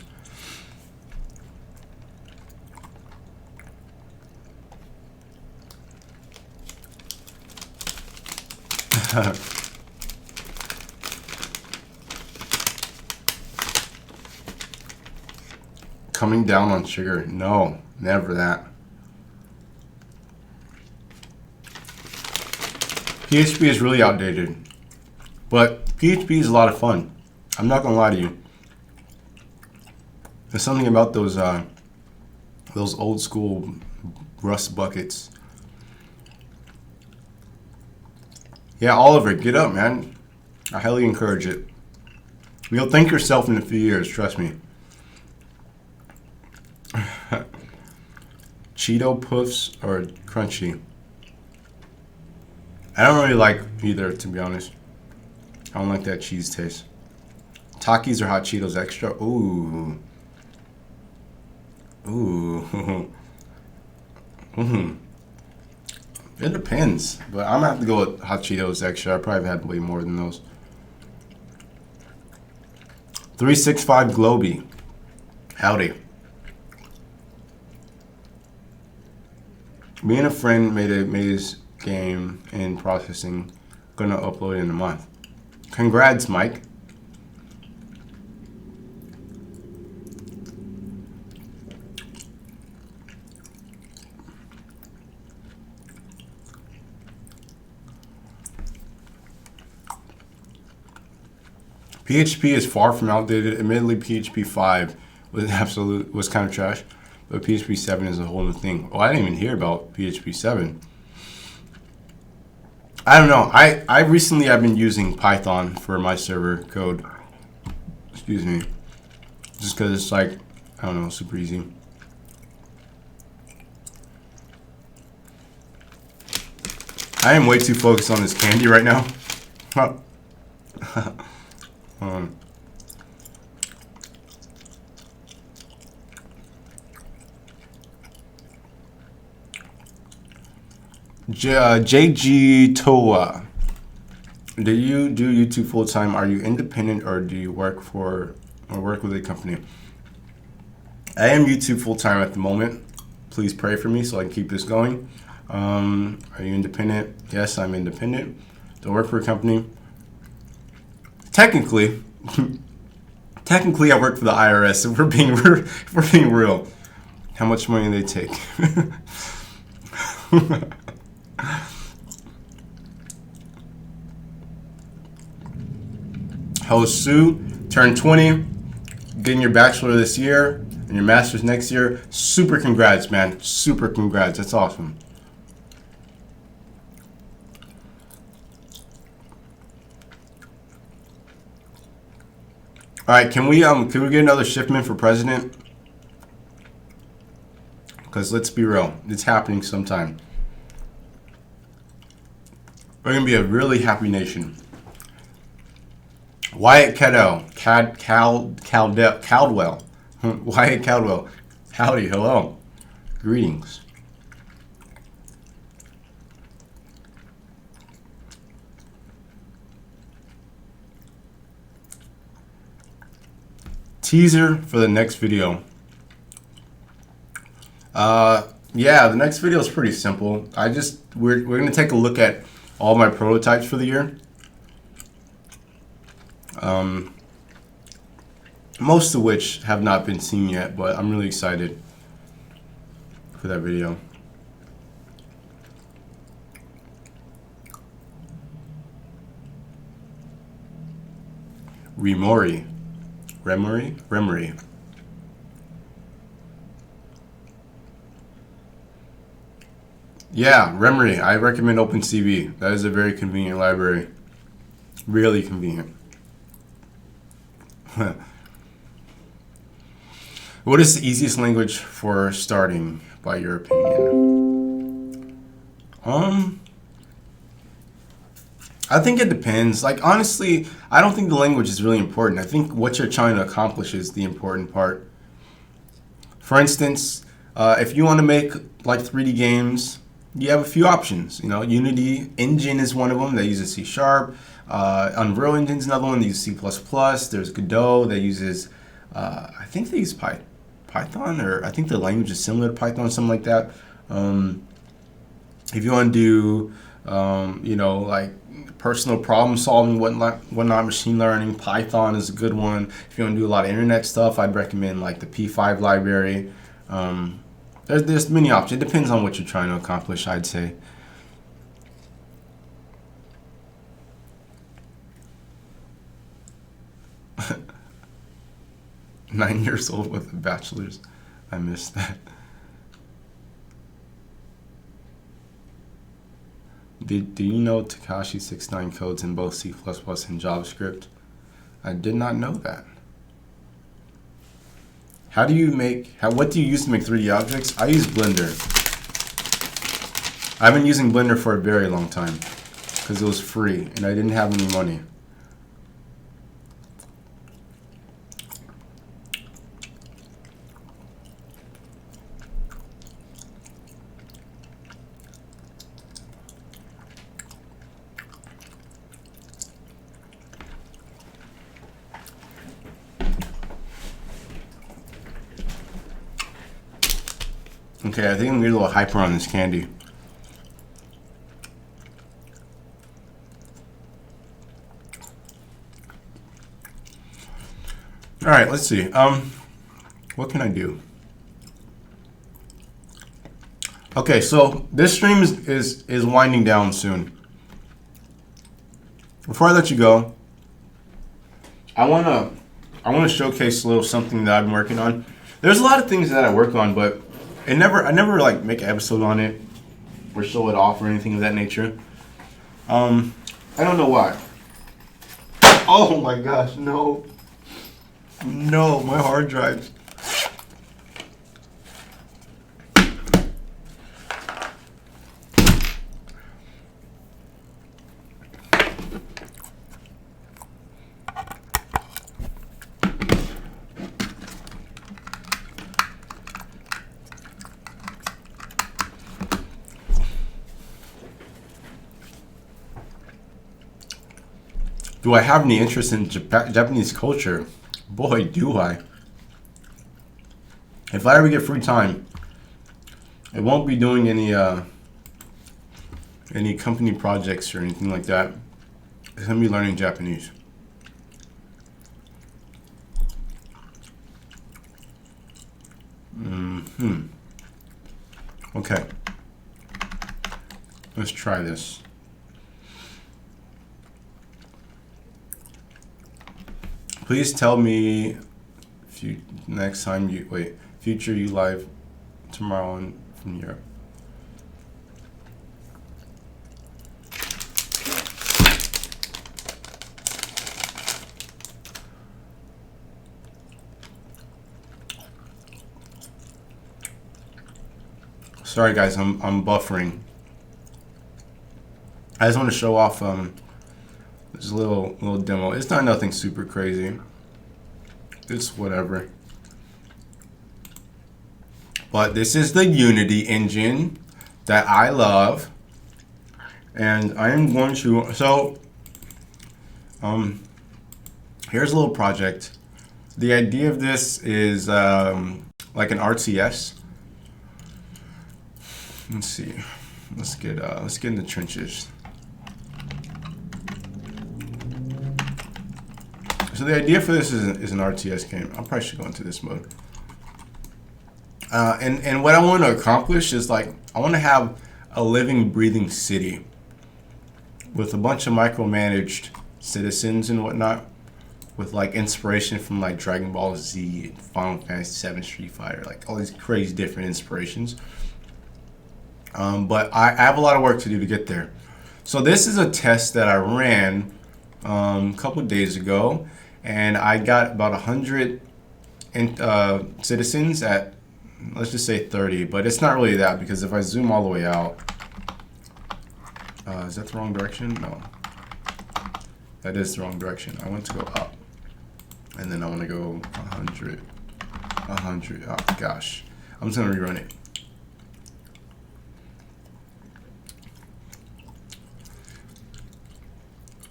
Coming down on sugar. No, never that. PHP is really outdated. But PHP is a lot of fun. I'm not gonna lie to you. There's something about those old school Rust buckets. Yeah, Oliver, get up, man. I highly encourage it. You'll thank yourself in a few years, trust me. Cheeto Puffs or Crunchy? I don't really like either, to be honest. I don't like that cheese taste. Takis or Hot Cheetos Extra? Ooh. Ooh. It depends, but I'm gonna have to go with Hot Cheetos Extra. I probably had way more than those. 365 Globy. Howdy. Me and a friend made a maze game in processing. Gonna upload in a month. Congrats, Mike. PHP is far from outdated. Admittedly, PHP 5 was kind of trash, but PHP 7 is a whole new thing. Oh, I didn't even hear about PHP 7. I don't know. I recently I've been using Python for my server code. Excuse me. Just because it's like, I don't know, super easy. I am way too focused on this candy right now. JG Toa. Do you do YouTube full time? Are you independent or do you work with a company? I am YouTube full time at the moment. Please pray for me so I can keep this going. Are you independent? Yes, I'm independent. Do I work for a company? Technically, I work for the IRS. If we're being real, how much money they take? Hosu, turned 20, getting your bachelor this year and your master's next year. Super congrats, man. Super congrats. That's awesome. All right, can we get another shipment for president? Because let's be real, it's happening sometime. We're gonna be a really happy nation. Wyatt Caldwell. Wyatt Caldwell. Howdy, hello. Greetings. Teaser for the next video. Yeah, the next video is pretty simple. We're gonna take a look at all my prototypes for the year. Most of which have not been seen yet, but I'm really excited for that video. Remory. Yeah, Remory. I recommend OpenCV. That is a very convenient library. Really convenient. What is the easiest language for starting, by your opinion? I think it depends. Like, honestly, I don't think the language is really important. I think what you're trying to accomplish is the important part. For instance, if you want to make like 3D games, you have a few options. You know, Unity Engine is one of them that uses C#. Unreal Engine is another one that uses C++. There's Godot that uses, I think they use Python, or I think the language is similar to Python, something like that. If you want to do, you know, like personal problem solving, whatnot, machine learning, Python is a good one. If you want to do a lot of internet stuff, I'd recommend like the P5 library. There's many options. It depends on what you're trying to accomplish, I'd say. Nine years old with a bachelor's. I missed that. Do you know Takashi 69 codes in both C++ and JavaScript? I did not know that. How do you make, what do you use to make 3D objects? I use Blender. I've been using Blender for a very long time because it was free and I didn't have any money. Okay, I think I'm gonna get a little hyper on this candy. All right, let's see. What can I do? Okay, so this stream is winding down soon. Before I let you go, I wanna showcase a little something that I've been working on. There's a lot of things that I work on, but I never like make an episode on it or show it off or anything of that nature. I don't know why. Oh my gosh, no. No, my hard drive. Do I have any interest in Japanese culture? Boy, do I. If I ever get free time, I won't be doing any company projects or anything like that. I'm gonna be learning Japanese. Okay. Let's try this. Please tell me next time future you live tomorrow from Europe. Sorry guys, I'm buffering. I just want to show off this little demo. It's not nothing super crazy. It's whatever. But this is the Unity engine that I love. And I am going to, so here's a little project. The idea of this is like an RTS. Let's see. Let's get in the trenches. So the idea for this is an RTS game. I probably should go into this mode. And what I want to accomplish is like I want to have a living, breathing city with a bunch of micromanaged citizens and whatnot, with like inspiration from like Dragon Ball Z, Final Fantasy VII, Street Fighter, like all these crazy different inspirations. But I have a lot of work to do to get there. So this is a test that I ran a couple of days ago, and I got about 100 citizens at, let's just say 30, but it's not really that, because if I zoom all the way out, is that the wrong direction? No, that is the wrong direction. I want to go up, and then I want to go 100, oh gosh, I'm just gonna rerun it.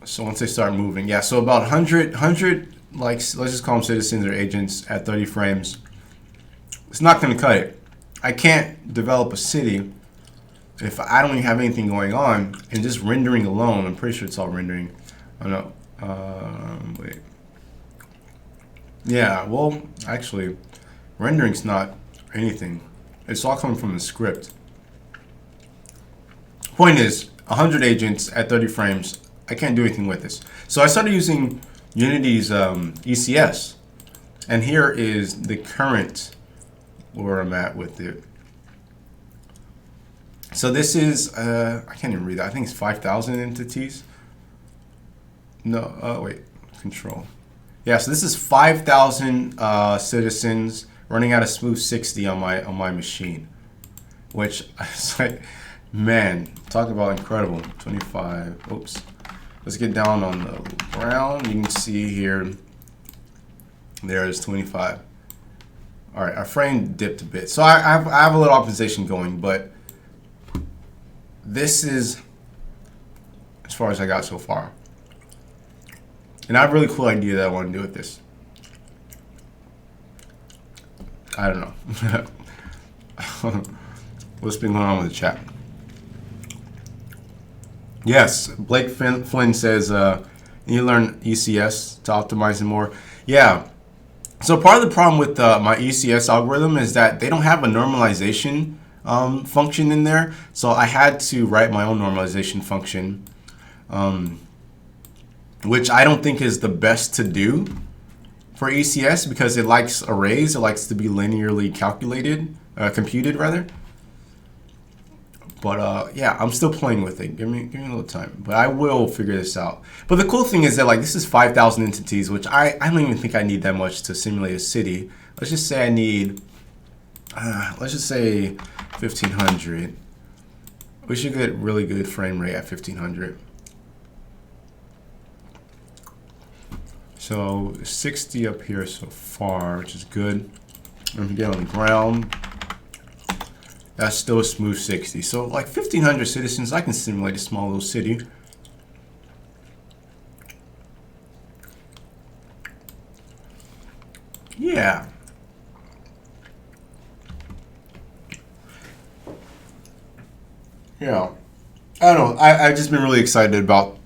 So once they start moving, yeah, so about 100, like, let's just call them citizens or agents at 30 frames. It's not going to cut it. I can't develop a city if I don't even have anything going on, and just rendering alone, I'm pretty sure it's all rendering. Oh no, wait. Yeah, well, actually, rendering's not anything. It's all coming from the script. Point is, 100 agents at 30 frames, I can't do anything with this. So I started using Unity's ECS, and here is the current where I'm at with it. So this is, I can't even read that. I think it's 5,000 entities. No, wait, control. Yeah, so this is 5,000 citizens running at a smooth 60 on my machine, which is like, man, talk about incredible. 25. Oops. Let's get down on the ground. You can see here, there's 25. All right, our frame dipped a bit. So I have a little optimization going, but this is as far as I got so far. And I have a really cool idea that I want to do with this. I don't know. What's been going on with the chat? Yes, Blake Flynn says you learn ECS to optimize it more. Yeah. So part of the problem with my ECS algorithm is that they don't have a normalization function in there. So I had to write my own normalization function, which I don't think is the best to do for ECS because it likes arrays. It likes to be linearly computed rather. But yeah, I'm still playing with it. Give me a little time. But I will figure this out. But the cool thing is that like this is 5,000 entities, which I don't even think I need that much to simulate a city. Let's just say I need, let's just say 1,500. We should get really good frame rate at 1,500. So 60 up here so far, which is good. And we get on the ground. That's still a smooth 60. So like 1,500 citizens, I can simulate a small little city. Yeah. Yeah. I don't know. I've just been really excited about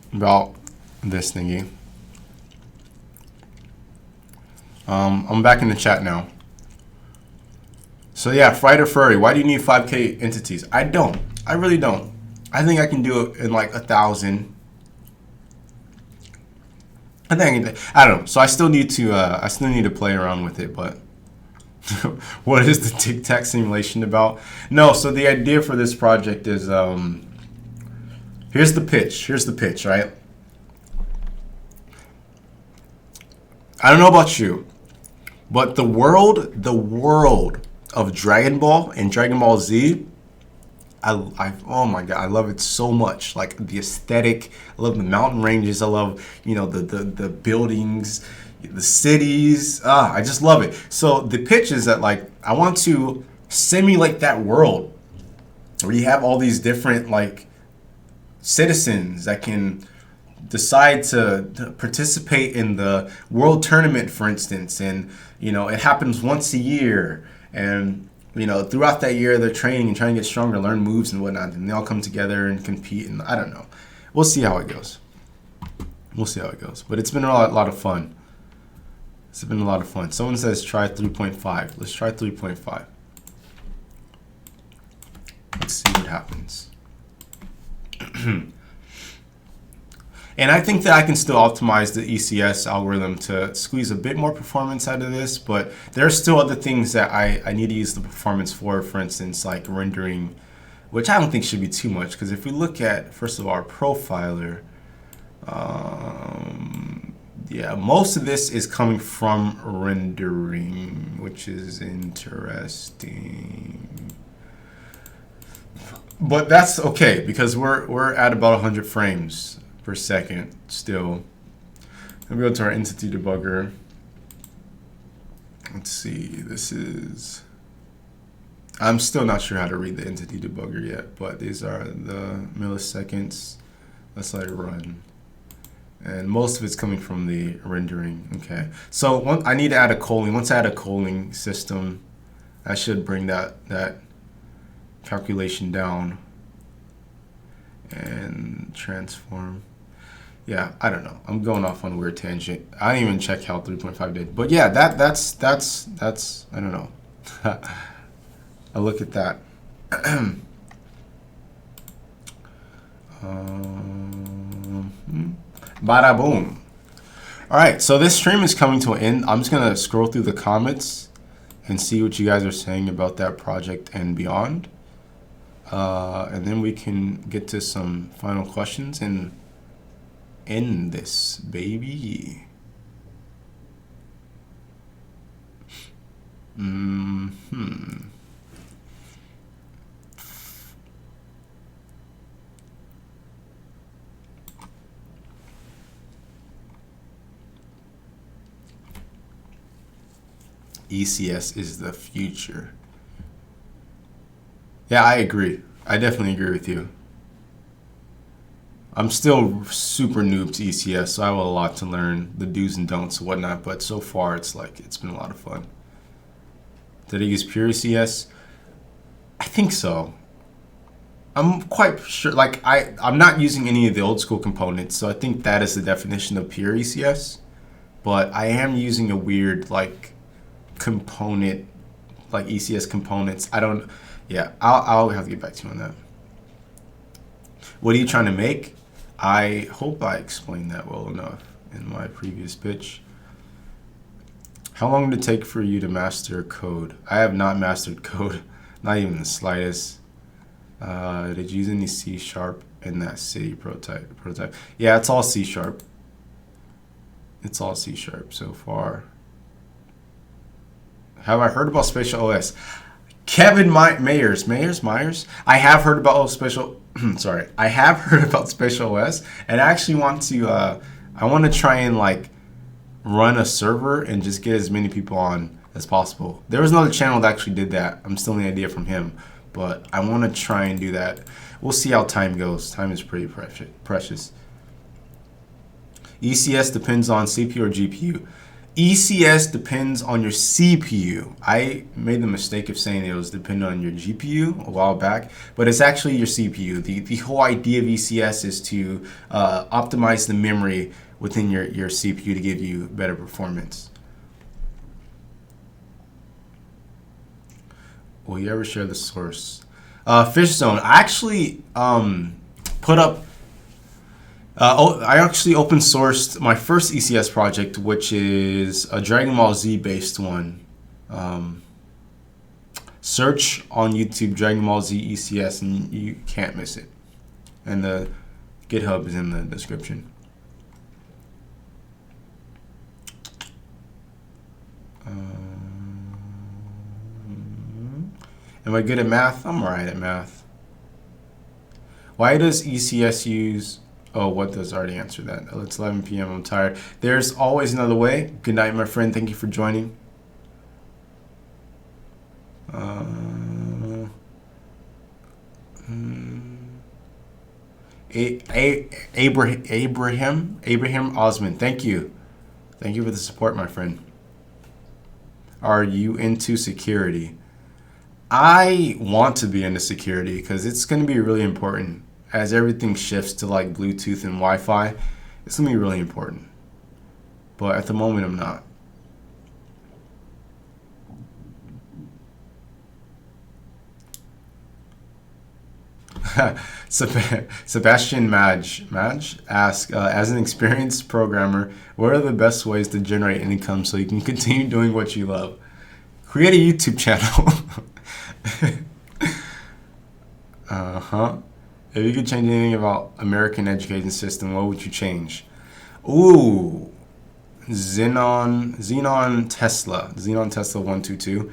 this thingy. I'm back in the chat now. So yeah, Fried or Furry, why do you need 5K entities? I don't. I really don't. I think I can do it in like 1,000. I don't know. So I still need to play around with it, but what is the Tic Tac simulation about? No, so the idea for this project is here's the pitch, right? I don't know about you, but the world of Dragon Ball and Dragon Ball Z, oh my god, I love it so much. Like the aesthetic, I love the mountain ranges, I love, you know, the buildings, the cities. I just love it. So the pitch is that like I want to simulate that world where you have all these different like citizens that can decide to participate in the world tournament, for instance, and you know it happens once a year. And, you know, throughout that year, they're training and trying to get stronger, learn moves and whatnot. And they all come together and compete. And I don't know. We'll see how it goes. We'll see how it goes. But it's been a lot of fun. It's been a lot of fun. Someone says try 3.5. Let's try 3.5. Let's see what happens. And I think that I can still optimize the ECS algorithm to squeeze a bit more performance out of this, but there are still other things that I need to use the performance for instance, like rendering, which I don't think should be too much, because if we look at, first of all, our profiler, yeah, most of this is coming from rendering, which is interesting. But that's okay, because we're at about 100 frames per second still. Let me go to our entity debugger. Let's see, this is, I'm still not sure how to read the entity debugger yet, but these are the milliseconds. Let's let it run. And most of it's coming from the rendering. Okay, so I need to add a culling. Once I add a culling system, I should bring that calculation down and transform. Yeah, I don't know. I'm going off on a weird tangent. I didn't even check how 3.5 did. But yeah, that's I don't know. I look at that. Bada boom. All right, so this stream is coming to an end. I'm just gonna scroll through the comments and see what you guys are saying about that project and beyond. And then we can get to some final questions and end this, baby. ECS is the future. Yeah, I agree. I definitely agree with you. I'm still super noob to ECS, so I have a lot to learn, the do's and don'ts and whatnot, but so far it's been a lot of fun. Did I use pure ECS? I think so. I'm quite sure, I'm not using any of the old school components, so I think that is the definition of pure ECS, but I am using a weird, component, ECS components. I'll have to get back to you on that. What are you trying to make? I hope I explained that well enough in my previous pitch. How long did it take for you to master code? I have not mastered code, not even the slightest. Did you use any C# in that city prototype? Yeah, it's all C#. It's all C# so far. Have I heard about Spatial OS? Kevin Myers. I have heard about Spatial. Sorry, I have heard about Spatial OS, and I actually want to. I want to try and run a server and just get as many people on as possible. There was another channel that actually did that. I'm stealing the idea from him, but I want to try and do that. We'll see how time goes. Time is pretty precious. ECS depends on CPU or GPU. ECS depends on your CPU. I made the mistake of saying it was dependent on your GPU a while back, but it's actually your CPU. The whole idea of ECS is to optimize the memory within your CPU to give you better performance. Will you ever share the source? Fishzone, I actually put up I actually open sourced my first ECS project, which is a Dragon Ball Z based one. Search on YouTube Dragon Ball Z ECS and you can't miss it. And the GitHub is in the description. Am I good at math? I'm alright at math. Why does ECS use... Oh, what does already answer that? It's 11 p.m. I'm tired. There's always another way. Good night, my friend. Thank you for joining. Abraham Osman. Thank you. Thank you for the support, my friend. Are you into security? I want to be into security because it's going to be really important. As everything shifts to Bluetooth and Wi-Fi, it's gonna be really important. But at the moment, I'm not. Sebastian Madge asks, as an experienced programmer, what are the best ways to generate income so you can continue doing what you love? Create a YouTube channel. If you could change anything about American education system, what would you change? Ooh, Xenon Tesla 122.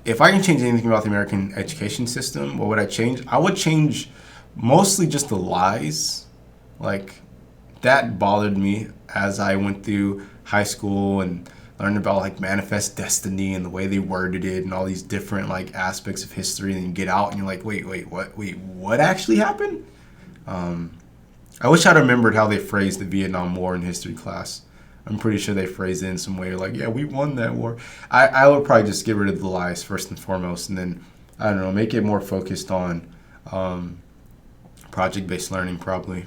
If I can change anything about the American education system, what would I change? I would change mostly just the lies. Like, that bothered me as I went through high school and learned about like manifest destiny and the way they worded it and all these different like aspects of history. And you get out and you're like, wait, what actually happened? I wish I'd remembered how they phrased the Vietnam War in history class. I'm pretty sure they phrased it in some way like, yeah, we won that war. I would probably just get rid of the lies first and foremost, and then, I don't know, make it more focused on project-based learning probably.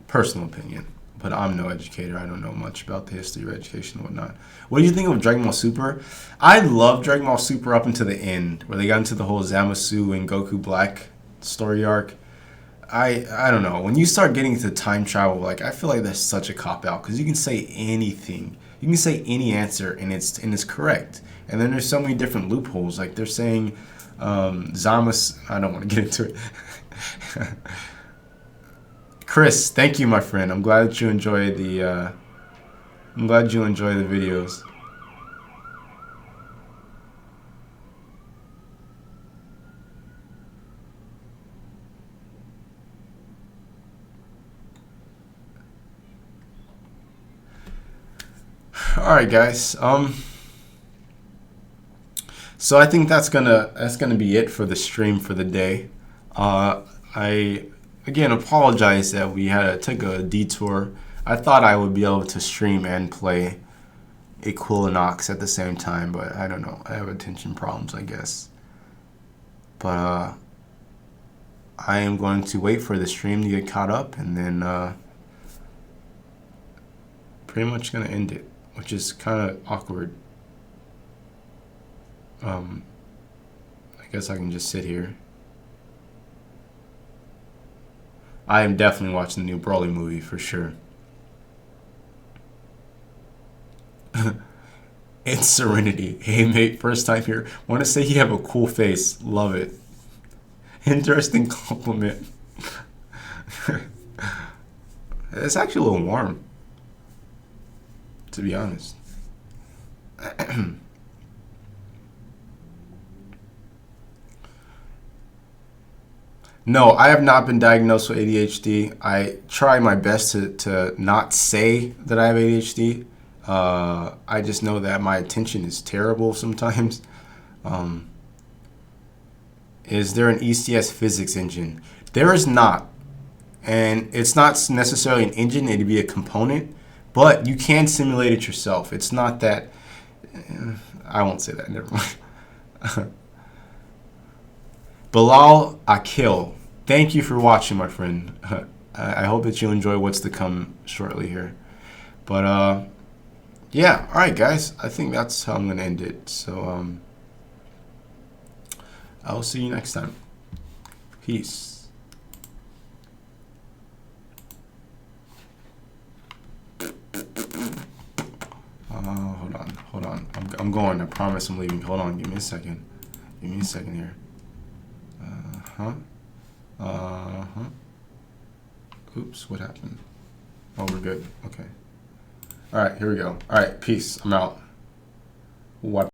Personal opinion, but I'm no educator. I don't know much about the history of education and whatnot. What do you think of Dragon Ball Super? I love Dragon Ball Super up until the end, where they got into the whole Zamasu and Goku Black story arc. I don't know. When you start getting to time travel, like, I feel like that's such a cop-out because you can say anything. You can say any answer and it's correct. And then there's so many different loopholes. Like they're saying Zamas. I don't want to get into it. Chris, thank you, my friend. I'm glad that you enjoy the videos. All right, guys. So I think that's gonna be it for the stream for the day. I again apologize that we had to take a detour. I thought I would be able to stream and play Equilinox at the same time, but I don't know. I have attention problems, I guess. But I am going to wait for the stream to get caught up, and then pretty much gonna end it, which is kind of awkward. I guess I can just sit here. I am definitely watching the new Broly movie for sure. It's Serenity. Hey mate, first time here. Want to say you have a cool face. Love it. Interesting compliment. It's actually a little warm, to be honest. No, I have not been diagnosed with ADHD. I try my best to not say that I have ADHD. I just know that my attention is terrible sometimes. Is there an ECS physics engine? There is not. And it's not necessarily an engine, it'd be a component, but you can simulate it yourself. It's not that, I won't say that, never mind. Bilal Akil, thank you for watching, my friend. I hope that you enjoy what's to come shortly here. But yeah, all right, guys. I think that's how I'm gonna end it. So I'll see you next time. Peace. Hold on. I'm going. I promise I'm leaving. Hold on. Give me a second. Give me a second here. Oops, what happened? Oh, we're good. Okay. All right, here we go. All right, peace. I'm out. What?